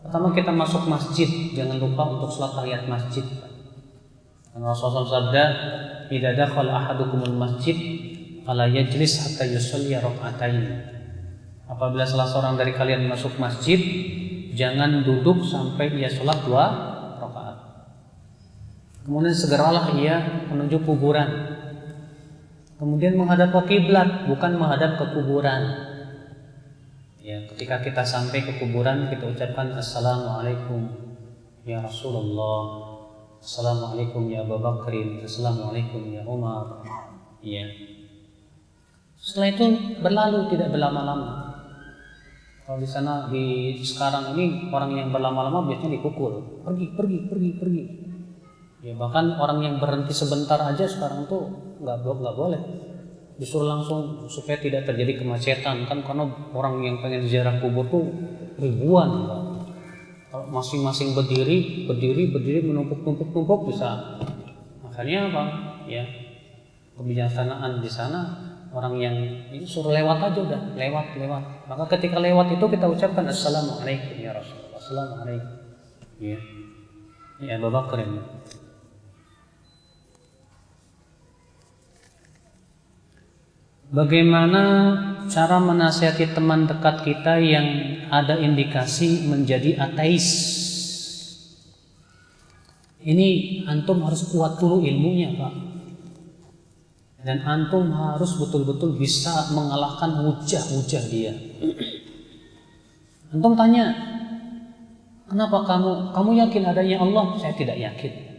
Pertama kita masuk masjid, jangan lupa untuk sholat tahiyat masjid. Rasulullah sabda, "Idza dakhala ahadukumul masjid fala yajlis hatta yusalli rak'atain." Apabila salah seorang dari kalian masuk masjid, jangan duduk sampai ia sholat 2 rakaat. Kemudian segeralah ia menuju kuburan. Kemudian menghadap ke kiblat, bukan menghadap ke kuburan. Ya, ketika kita sampai ke kuburan, kita ucapkan Assalamualaikum ya Rasulullah, Assalamualaikum ya Abu Bakrin, Assalamualaikum ya Umar. Ya. Setelah itu berlalu, tidak berlama-lama. Kalau di sana sekarang ini orang yang berlama-lama biasanya dipukul, pergi. Ya, bahkan orang yang berhenti sebentar aja sekarang tuh nggak boleh, disuruh langsung supaya tidak terjadi kemacetan kan, karena orang yang pengen ziarah kubur tuh ribuan. Kalau masing-masing berdiri menumpuk bisa. Makanya apa? Ya, kebijaksanaan di sana, orang yang ini suruh lewat aja udah, lewat. Maka ketika lewat itu kita ucapkan Assalamualaikum ya Rasulullah, Assalamualaikum. Ya. Ya Abu Bakar ini. Bagaimana cara menasihati teman dekat kita yang ada indikasi menjadi ateis? Ini antum harus kuat dulu ilmunya, Pak. Dan antum harus betul-betul bisa mengalahkan hujah dia. Antum tanya, kenapa kamu yakin adanya Allah? Saya tidak yakin.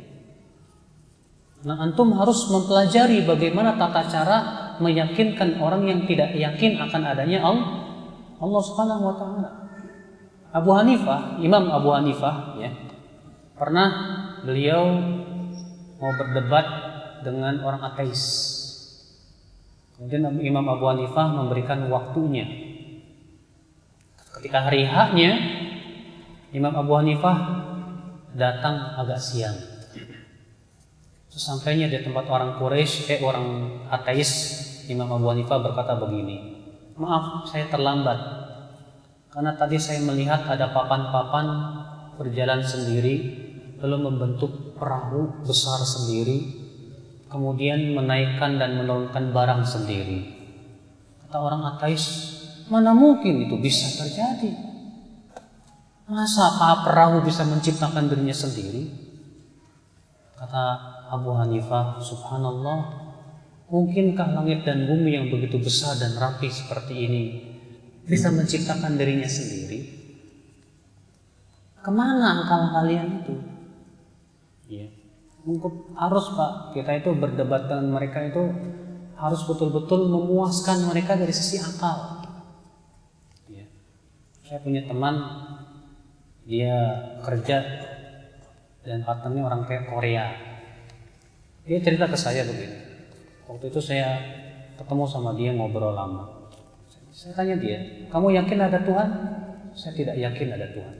Nah, antum harus mempelajari bagaimana tata cara meyakinkan orang yang tidak yakin akan adanya Allah Subhanahu wa taala. Imam Abu Hanifah ya, pernah beliau mau berdebat dengan orang ateis. Kemudian Imam Abu Hanifah memberikan waktunya. Ketika hari H-nya, Imam Abu Hanifah datang agak siang. Sesampainya di tempat orang orang ateis, Imam Abu Hanifah berkata begini, "Maaf, saya terlambat. Karena tadi saya melihat ada papan-papan berjalan sendiri, lalu membentuk perahu besar sendiri, kemudian menaikkan dan menurunkan barang sendiri." Kata orang ateis, "Mana mungkin itu bisa terjadi? Masa perahu bisa menciptakan dirinya sendiri?" Kata Abu Hanifah, "Subhanallah, mungkinkah langit dan bumi yang begitu besar dan rapi seperti ini bisa menciptakan dirinya sendiri? Kemana akal kalian itu?" Ya, harus Pak, kita itu berdebat dengan mereka itu harus betul-betul memuaskan mereka dari sisi akal. Ya. Saya punya teman, dia kerja dan partnernya orang Korea. Dia cerita ke saya begini. Waktu itu saya ketemu sama dia, ngobrol lama. Saya tanya dia, "Kamu yakin ada Tuhan?" "Saya tidak yakin ada Tuhan."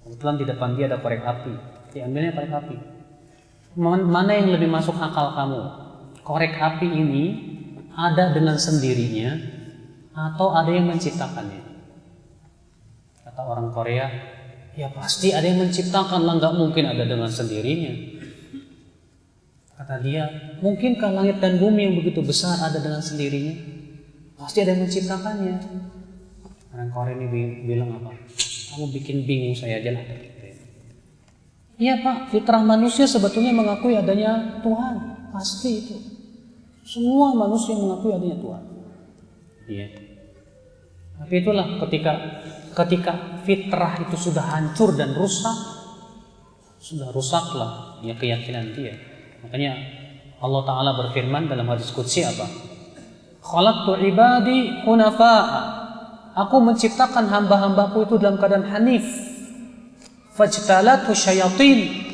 Kebetulan di depan dia ada korek api. Diambilnya korek api. "Mana yang lebih masuk akal kamu? Korek api ini ada dengan sendirinya atau ada yang menciptakannya?" Kata orang Korea, "Ya pasti ada yang menciptakan lah, nggak mungkin ada dengan sendirinya." Kata dia, "Mungkinkah langit dan bumi yang begitu besar ada dengan sendirinya? Pasti ada yang menciptakannya." Orang Korea ini bilang apa? "Kamu bikin bingung saya aja lah." Iya Pak, fitrah manusia sebetulnya mengakui adanya Tuhan. Pasti itu. Semua manusia mengakui adanya Tuhan. Iya. Tapi itulah ketika fitrah itu sudah hancur dan rusak, sudah rusaklah ya keyakinan dia. Makanya Allah Ta'ala berfirman dalam hadis qudsi apa? Khalaqtu ibadi hunafa'a. Aku menciptakan hamba-hambaku itu dalam keadaan hanif. Fajtalatu syayatin.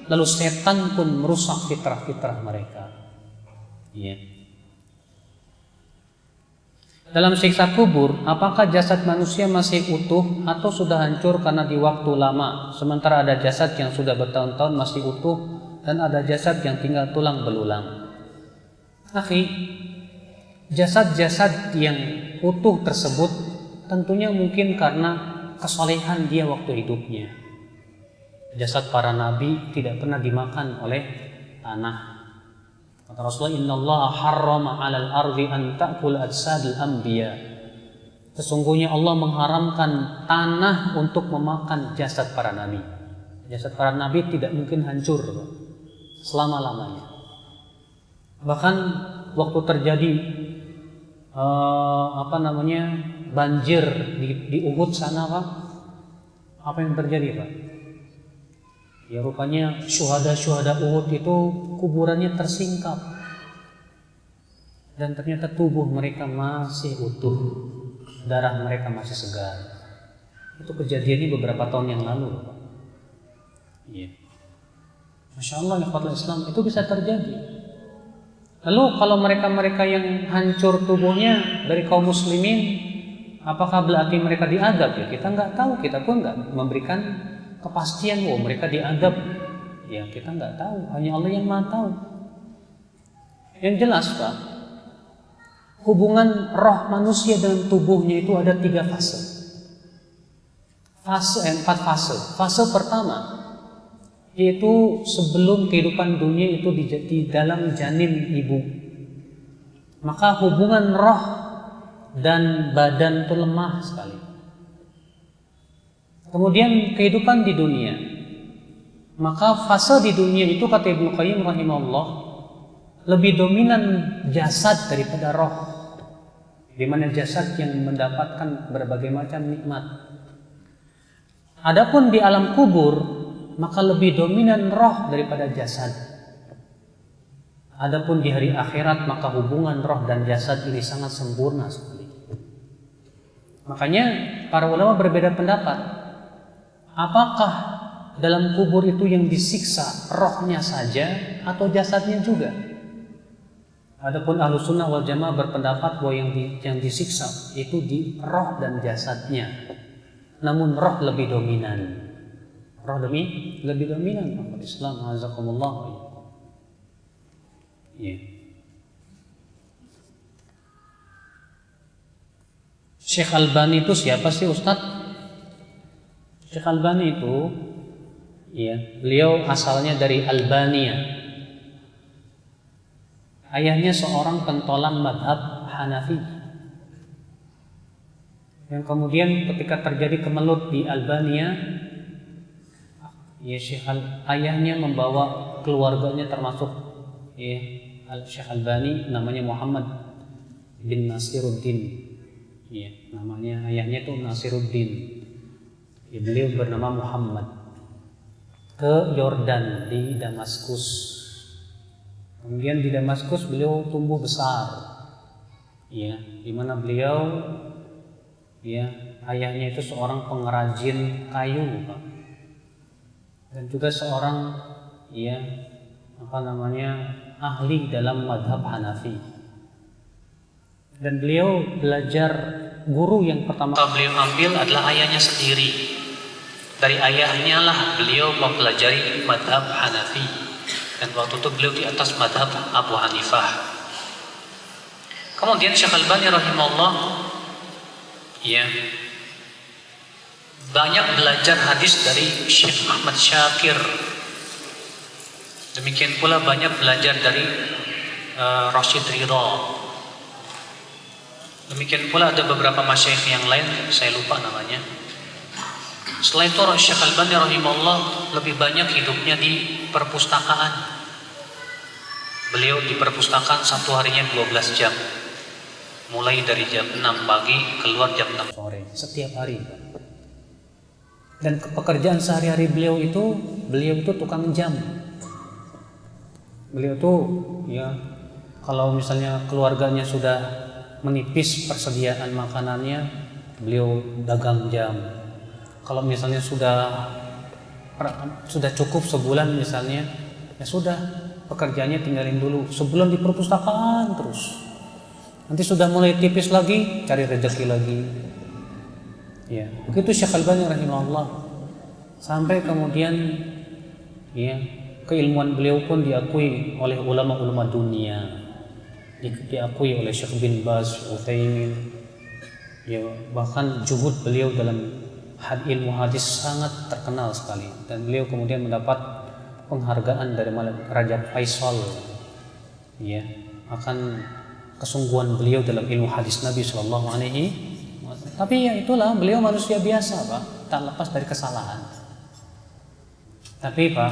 Lalu setan pun merusak fitrah-fitrah mereka. Ya. Dalam siksa kubur, apakah jasad manusia masih utuh atau sudah hancur karena di waktu lama? Sementara ada jasad yang sudah bertahun-tahun masih utuh dan ada jasad yang tinggal tulang belulang. Akhi, jasad-jasad yang utuh tersebut tentunya mungkin karena kesolehan dia waktu hidupnya. Jasad para nabi tidak pernah dimakan oleh tanah. Kata Rasulullah, innallaha harrama 'alal ardi an ta'kul ajsadul anbiya. Sesungguhnya Allah mengharamkan tanah untuk memakan jasad para nabi. Jasad para nabi tidak mungkin hancur selama-lamanya. Bahkan waktu terjadi banjir di Uhud sana, Pak, apa yang terjadi, Pak? Ya rupanya syuhada Uhud itu kuburannya tersingkap dan ternyata tubuh mereka masih utuh, darah mereka masih segar. Itu kejadiannya beberapa tahun yang lalu, Pak. Iya. Masya Allah, ikhwatul Islam, itu bisa terjadi. Lalu kalau mereka-mereka yang hancur tubuhnya dari kaum muslimin, apakah berarti mereka diadab? Ya kita nggak tahu, kita pun nggak memberikan kepastian bahwa mereka diadab. Ya kita nggak tahu, hanya Allah yang Maha tahu. Yang jelas, Pak, hubungan roh manusia dengan tubuhnya itu ada 3 fase. 4 fase. Fase pertama yaitu sebelum kehidupan dunia itu di dalam janin ibu. Maka hubungan roh dan badan itu lemah sekali. Kemudian kehidupan di dunia. Maka fase di dunia itu kata Ibnu Qayyim rahimahullah lebih dominan jasad daripada roh. Di mana jasad yang mendapatkan berbagai macam nikmat. Adapun di alam kubur maka lebih dominan roh daripada jasad. Adapun di hari akhirat maka hubungan roh dan jasad ini sangat sempurna sekali. Makanya para ulama berbeda pendapat. Apakah dalam kubur itu yang disiksa rohnya saja atau jasadnya juga? Adapun Ahlus Sunnah wal Jamaah berpendapat bahwa yang disiksa itu di roh dan jasadnya. Namun roh lebih dominan. Roh lebih dominan. Islam azakumullah. Ya. Syekh Albani itu siapa sih, Ustadz? Syekh Albani itu ya, beliau asalnya dari Albania. Ayahnya seorang pentolan madhab Hanafi. Yang kemudian ketika terjadi kemelut di Albania, ya ayahnya membawa keluarganya termasuk ya Syekh Albani, namanya Muhammad bin Nasiruddin. Ya, namanya ayahnya itu Nasiruddin. Ya, beliau bernama Muhammad. Ke Yordan di Damaskus. Kemudian di Damaskus beliau tumbuh besar. Ya, di mana beliau ya ayahnya itu seorang pengrajin kayu, Pak. Dan juga seorang ya ahli dalam madhab Hanafi. Dan beliau belajar, guru yang pertama beliau ambil adalah ayahnya sendiri. Dari ayahnya lah beliau mempelajari madhab Hanafi. Dan waktu itu beliau di atas madhab Abu Hanifah. Kemudian Syekh Albani rahimahullah ya banyak belajar hadis dari Syekh Ahmad Syakir. Demikian pula banyak belajar dari Rashid Ridha. Demikian pula ada beberapa masyayikh yang lain, saya lupa namanya. Selain itu Syekh Albani rahimahullah lebih banyak hidupnya di perpustakaan. Beliau di perpustakaan satu harinya 12 jam. Mulai dari jam 6 pagi keluar jam 6 sore setiap hari. Dan pekerjaan sehari-hari beliau itu beliau itu tukang jam. Beliau tuh ya kalau misalnya keluarganya sudah menipis persediaan makanannya, beliau dagang jam. Kalau misalnya sudah cukup sebulan misalnya, ya sudah pekerjaannya tinggalin dulu. Sebulan di perpustakaan terus. Nanti sudah mulai tipis lagi, cari rezeki lagi. Ya, begitu Syekh Albani rahimahullah. Sampai kemudian ya keilmuan beliau pun diakui oleh ulama-ulama dunia, diakui oleh Syekh bin Baz, Utsaimin, ya bahkan juhud beliau dalam ilmu hadis sangat terkenal sekali, dan beliau kemudian mendapat penghargaan dari Raja Faisal, ya akan kesungguhan beliau dalam ilmu hadis Nabi Shallallahu Alaihi Wasallam. Tapi ya itulah, beliau manusia biasa Pak, tak lepas dari kesalahan. Tapi Pak,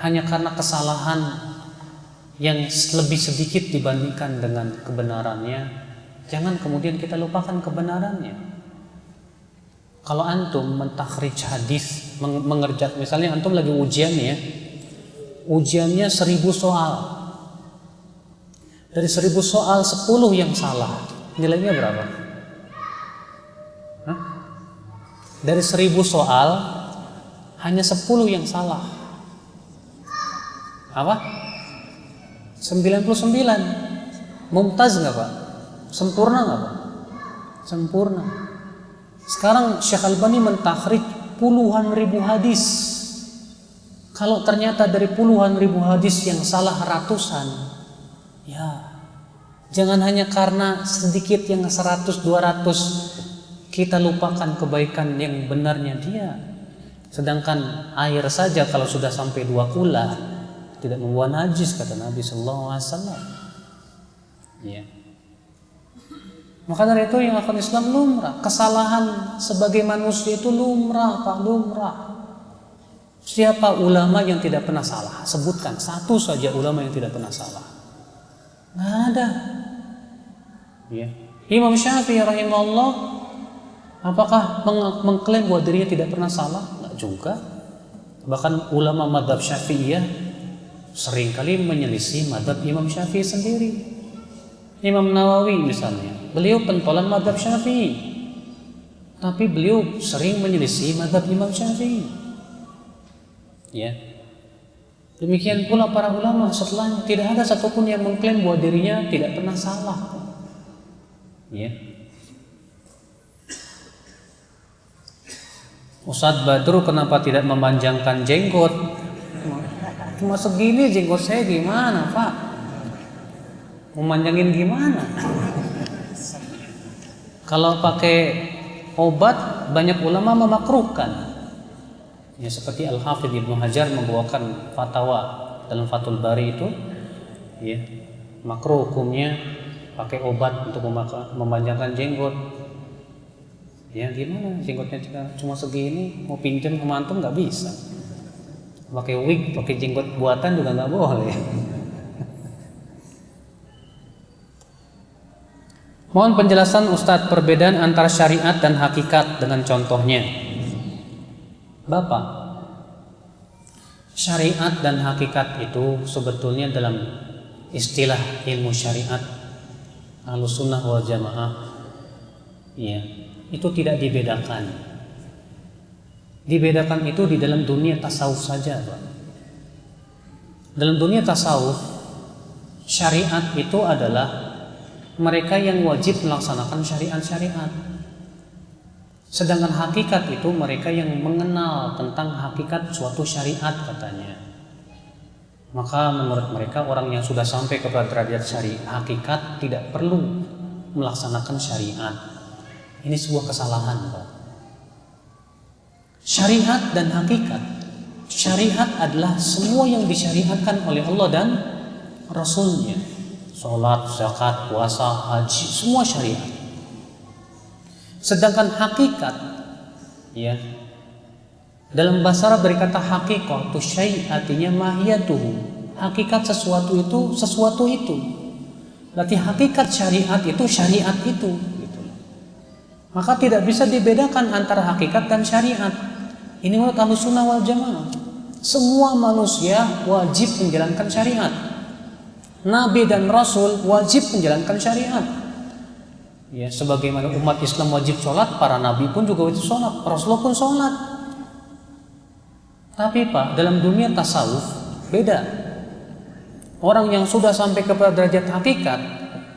hanya karena kesalahan yang lebih sedikit dibandingkan dengan kebenarannya, jangan kemudian kita lupakan kebenarannya. Kalau antum mentakhrij hadis, mengerjakan, misalnya antum lagi ujian ya, ujiannya 1000 soal. Dari 1000 soal 10 yang salah, nilainya berapa? Hah? Dari 1000 soal hanya 10 yang salah. Apa? 99. Mumtaz nggak Pak? Sempurna nggak Pak? Sempurna. Sekarang Syekh Albani mentakhrij puluhan ribu hadis. Kalau ternyata dari puluhan ribu hadis yang salah ratusan, ya jangan hanya karena sedikit yang 100-200 kita lupakan kebaikan yang benarnya dia. Sedangkan air saja kalau sudah sampai 2 kula tidak membuat najis, kata Nabi Sallallahu Alaihi Wasallam. Ya. Maka dari itu yang akan Islam lumrah. Kesalahan sebagai manusia itu lumrah Pak, lumrah. Siapa ulama yang tidak pernah salah? Sebutkan satu saja ulama yang tidak pernah salah. Nggak ada. Ya. Imam Syafi'i rahimahullah, apakah mengklaim bahwa dirinya tidak pernah salah? Nggak juga. Bahkan ulama mazhab Syafi'iyah seringkali menyelisih mazhab Imam Syafi'i sendiri. Imam Nawawi misalnya, beliau pentolan mazhab Syafi'i, tapi beliau sering menyelisih mazhab Imam Syafi'i. Ya. Demikian pula para ulama setelahnya, tidak ada satupun yang mengklaim bahwa dirinya tidak pernah salah. Ya. Ustadz Badru kenapa tidak memanjangkan jenggot? Cuma segini jenggot saya, gimana Pak? Memanjangin gimana? Kalau pakai obat, banyak ulama memakruhkan. Ya, seperti Al-Hafidh Ibnu Hajar membawakan fatwa dalam Fathul Bari itu, ya, makruh hukumnya pakai obat untuk memanjangkan jenggot. Ya gimana, jenggotnya cuma segini, mau pinjam sama antum nggak bisa. Pakai wig, pakai jenggot buatan juga nggak boleh. Mohon penjelasan Ustadz perbedaan antara syariat dan hakikat dengan contohnya. Bapak, syariat dan hakikat itu sebetulnya dalam istilah ilmu syariat Ahlus Sunnah wal Jamaah, ya, itu tidak dibedakan. Dibedakan itu di dalam dunia tasawuf saja, Pak. Dalam dunia tasawuf, syariat itu adalah mereka yang wajib melaksanakan syariat-syariat. Sedangkan hakikat itu mereka yang mengenal tentang hakikat suatu syariat katanya. Maka menurut mereka orang yang sudah sampai kepada derajat syariat hakikat tidak perlu melaksanakan syariat. Ini sebuah kesalahan, Pak. Syariat dan hakikat. Syariat adalah semua yang disyariatkan oleh Allah dan Rasulnya. Sholat, zakat, puasa, haji, semua syariat. Sedangkan hakikat, ya, dalam bahasa Arab berkata hakikat tu syai' artinya mahiyatuhu. Hakikat sesuatu itu sesuatu itu. Berarti hakikat syariat itu syariat itu. Gitu. Maka tidak bisa dibedakan antara hakikat dan syariat. Ini menurut Ahlus Sunnah wal Jamaah. Semua manusia wajib menjalankan syariat. Nabi dan Rasul wajib menjalankan syariat. Ya, sebagaimana umat Islam wajib sholat, para nabi pun juga wajib sholat, Rasul pun sholat. Tapi Pak, dalam dunia tasawuf beda. Orang yang sudah sampai kepada derajat hakikat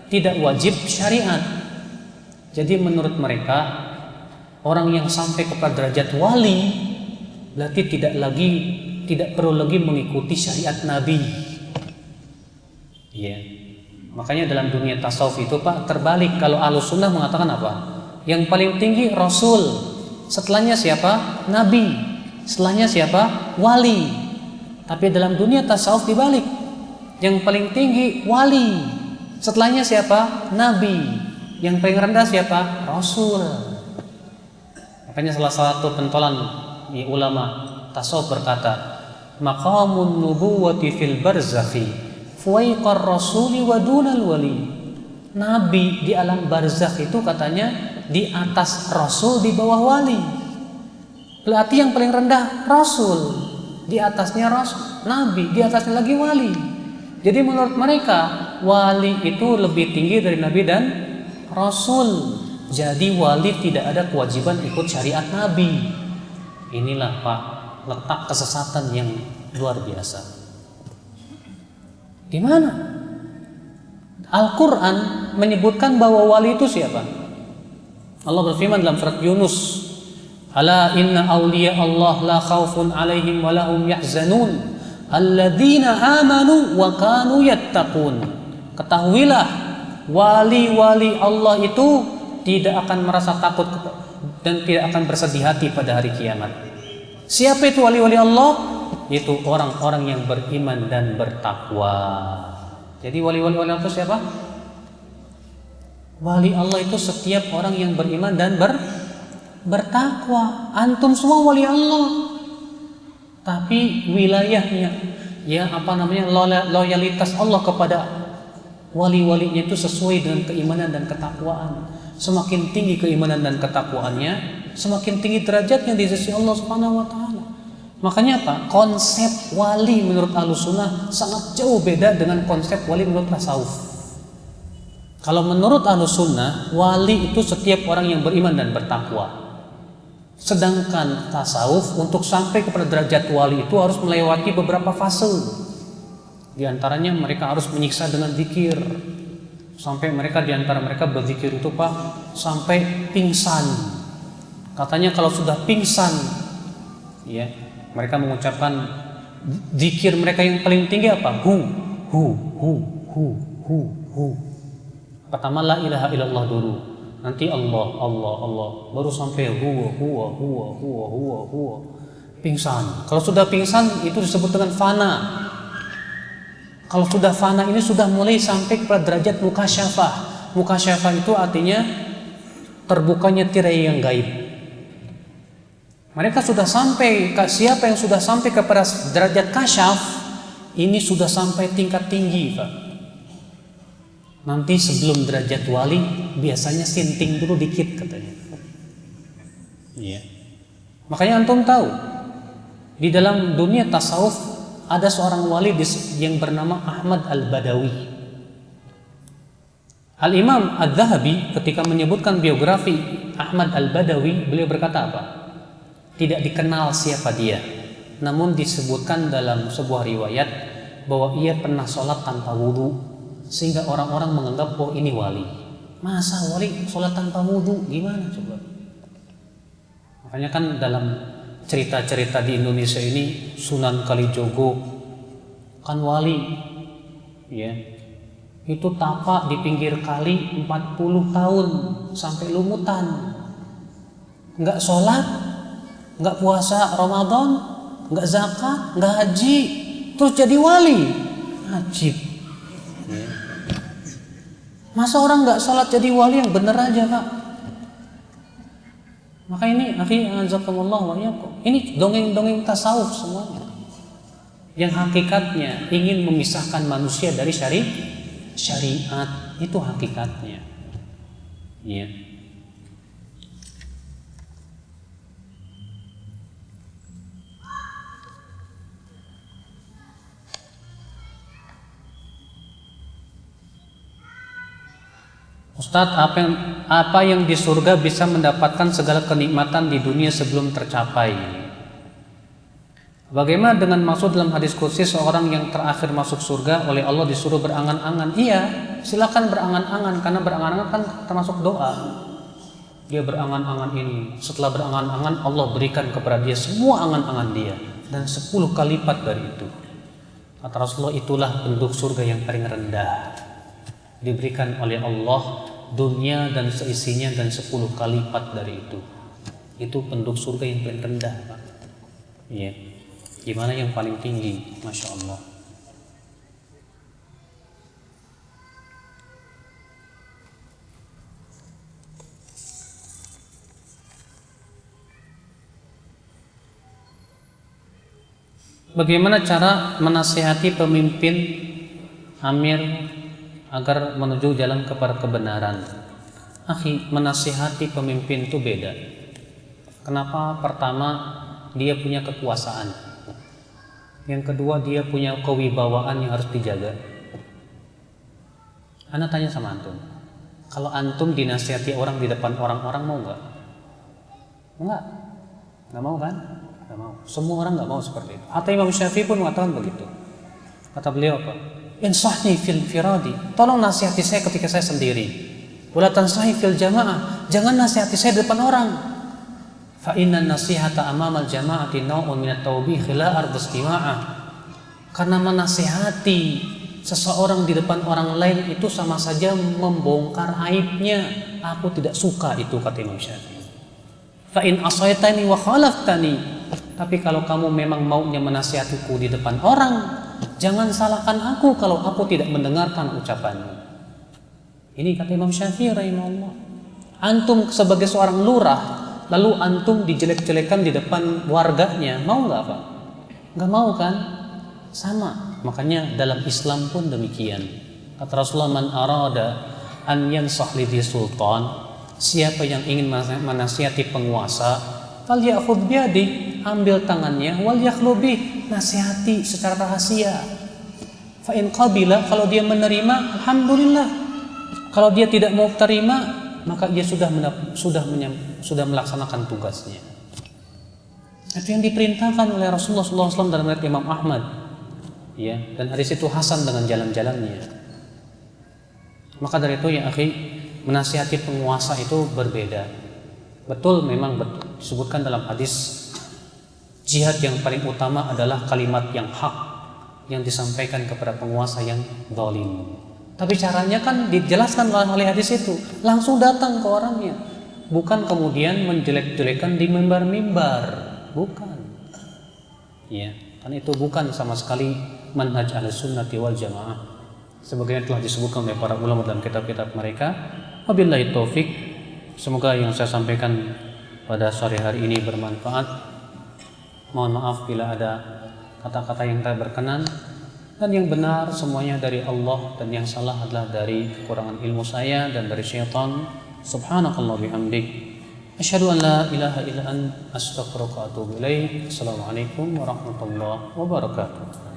tidak wajib syariat. Jadi menurut mereka, orang yang sampai kepada derajat wali berarti tidak perlu lagi mengikuti syariat Nabi. Ya. Makanya dalam dunia tasawuf itu Pak terbalik. Kalau Ahlus Sunnah mengatakan apa? Yang paling tinggi Rasul, setelahnya siapa? Nabi, setelahnya siapa? Wali. Tapi dalam dunia tasawuf dibalik. Yang paling tinggi wali, setelahnya siapa? Nabi. Yang paling rendah siapa? Rasul. Makanya salah satu pentolan ulama tasawuf berkata, maqamun nubuwati fil barzakhi fuwaiqar rasuli wa dunal wali. Nabi di alam barzakh itu katanya di atas Rasul, di bawah wali. Berarti yang paling rendah Rasul, di atasnya Rasul, Nabi, di atasnya lagi wali. Jadi menurut mereka wali itu lebih tinggi dari Nabi dan Rasul. Jadi wali tidak ada kewajiban ikut syariat Nabi. Inilah Pak letak kesesatan yang luar biasa. Di mana? Al-Quran menyebutkan bahwa wali itu siapa? Allah berfirman dalam surat Yunus, ala inna awliya Allah la khawfun alaihim wa lahum yahzanun alladzina amanu wa kanu yattaqun. Ketahuilah, wali-wali Allah itu tidak akan merasa takut dan tidak akan bersedih hati pada hari kiamat. Siapa itu wali-wali Allah? Itu orang-orang yang beriman dan bertakwa. Jadi wali-wali Allah itu siapa? Wali Allah itu setiap orang yang beriman dan bertakwa. Antum semua wali Allah. Tapi wilayahnya, loyalitas Allah kepada wali-walinya itu sesuai dengan keimanan dan ketakwaan. Semakin tinggi keimanan dan ketakwaannya, semakin tinggi derajatnya di sisi Allah Subhanahu wa taala. Makanya Pak, konsep wali menurut Ahlussunnah sangat jauh beda dengan konsep wali menurut tasawuf. Kalau menurut Ahlussunnah, wali itu setiap orang yang beriman dan bertakwa. Sedangkan tasawuf untuk sampai kepada derajat wali itu harus melewati beberapa fase. Di antaranya mereka harus menyiksa dengan zikir. Sampai mereka di antara mereka berzikir itu Pak sampai pingsan. Katanya kalau sudah pingsan, ya, mereka mengucapkan zikir mereka yang paling tinggi apa? Hu. Pertama la ilaha illallah dulu. Nanti Allah, baru sampai huwa. Pingsan. Kalau sudah pingsan itu disebut dengan fana. Kalau sudah fana ini sudah mulai sampai kepada derajat mukasyafah. Mukasyafah itu artinya terbukanya tirai yang gaib. Mereka sudah sampai, siapa yang sudah sampai kepada derajat kasyaf, ini sudah sampai tingkat tinggi Pak. Nanti sebelum derajat wali biasanya sinting dulu dikit katanya. Iya. Makanya antum tahu di dalam dunia tasawuf ada seorang wali yang bernama Ahmad Al-Badawi. Al-Imam Adz-Dzahabi ketika menyebutkan biografi Ahmad Al-Badawi, beliau berkata apa? Tidak dikenal siapa dia. Namun disebutkan dalam sebuah riwayat bahwa ia pernah sholat tanpa wudu. Sehingga orang-orang menganggap oh ini wali. Masa wali sholat tanpa wudu? Gimana coba? Makanya kan dalam cerita-cerita di Indonesia ini Sunan Kalijogo kan wali, ya. Itu tapak di pinggir kali 40 tahun sampai lumutan. Enggak sholat, enggak puasa Ramadan, enggak zakat, enggak haji, terus jadi wali. Ajib. Masa orang nggak sholat jadi wali? Yang bener aja Pak. Maka ini akhi azakumullah wa iyyakum, ini dongeng-dongeng tasawuf semuanya. Yang hakikatnya ingin memisahkan manusia dari syariat, itu hakikatnya. Ya. Ustadz, apa yang di surga bisa mendapatkan segala kenikmatan di dunia sebelum tercapai? Bagaimana dengan maksud dalam hadis qudsi seorang yang terakhir masuk surga oleh Allah disuruh berangan-angan? Iya, silakan berangan-angan, karena berangan-angan kan termasuk doa. Dia berangan-angan ini, setelah berangan-angan Allah berikan kepada dia semua angan-angan dia, dan 10 kali lipat dari itu. Kata Rasulullah, itulah penduduk surga yang paling rendah, diberikan oleh Allah dunia dan seisinya dan 10 kali lipat dari itu. Itu penduduk surga yang paling rendah, Pak. Iya. Gimana yang paling tinggi? Masya Allah. Bagaimana cara menasihati pemimpin amir agar menuju jalan kepada kebenaran? Akhi, menasihati pemimpin itu beda. Kenapa? Pertama, dia punya kekuasaan. Yang kedua, dia punya kewibawaan yang harus dijaga. Ana tanya sama antum, kalau antum dinasihati orang di depan orang-orang, mau nggak? Enggak, nggak mau kan? Nggak mau. Semua orang nggak mau seperti itu. Hatta Imam Syafi'i pun mengatakan begitu. Kata beliau apa? Insahni fil firadi, tolong nasihati saya ketika saya sendiri. Wala tansahi fil jamaah, jangan nasihati saya di depan orang. Fa inna nasihata amamal jama'ati naw'un minat tawbih la arbustima'ah. Karena menasihati seseorang di depan orang lain itu sama saja membongkar aibnya. Aku tidak suka itu, kata Imam Syafi'i. Fa in asaitani wa khalaftani, tapi kalau kamu memang maunya menasihatiku di depan orang, jangan salahkan aku kalau aku tidak mendengarkan ucapanmu. Ini kata Imam Syafi'i rahimahullah. Antum sebagai seorang lurah, lalu antum dijelek-jelekan di depan warganya, mau nggak Pak? Nggak mau kan? Sama. Makanya dalam Islam pun demikian. Kata Rasulullah, man arada an yansah lidhi sultan, siapa yang ingin menasihati penguasa, falyakhudh biyadi, ambil tangannya, wal yakhlu bih, nasihati secara rahasia. Fa in qabila, kalau dia menerima, alhamdulillah. Kalau dia tidak mau terima, maka dia sudah melaksanakan tugasnya. Itu yang diperintahkan oleh Rasulullah SAW dalam riwayat Imam Ahmad. Ya, dan hadis itu hasan dengan jalan-jalannya. Maka dari itu ya akhi, menasihati penguasa itu berbeda. Betul, memang betul disebutkan dalam hadis, jihad yang paling utama adalah kalimat yang hak yang disampaikan kepada penguasa yang zalim. Tapi caranya kan dijelaskan oleh hadis itu, langsung datang ke orangnya, bukan kemudian menjelek-jelekan di mimbar-mimbar, bukan. Ya, kan itu bukan sama sekali manhaj Ahlussunnati wal Jamaah. Sebagaimana telah disebutkan oleh para ulama dalam kitab-kitab mereka. Wabillahi taufik. Semoga yang saya sampaikan pada sore hari ini bermanfaat. Mohon maaf bila ada kata-kata yang tak berkenan, dan yang benar semuanya dari Allah, dan yang salah adalah dari kekurangan ilmu saya dan dari syaitan. Subhanakallah bihamdik, asyhadu an la ilaha illa anta, astaghfiruka wa atubu ilaik. Assalamualaikum warahmatullahi wabarakatuh.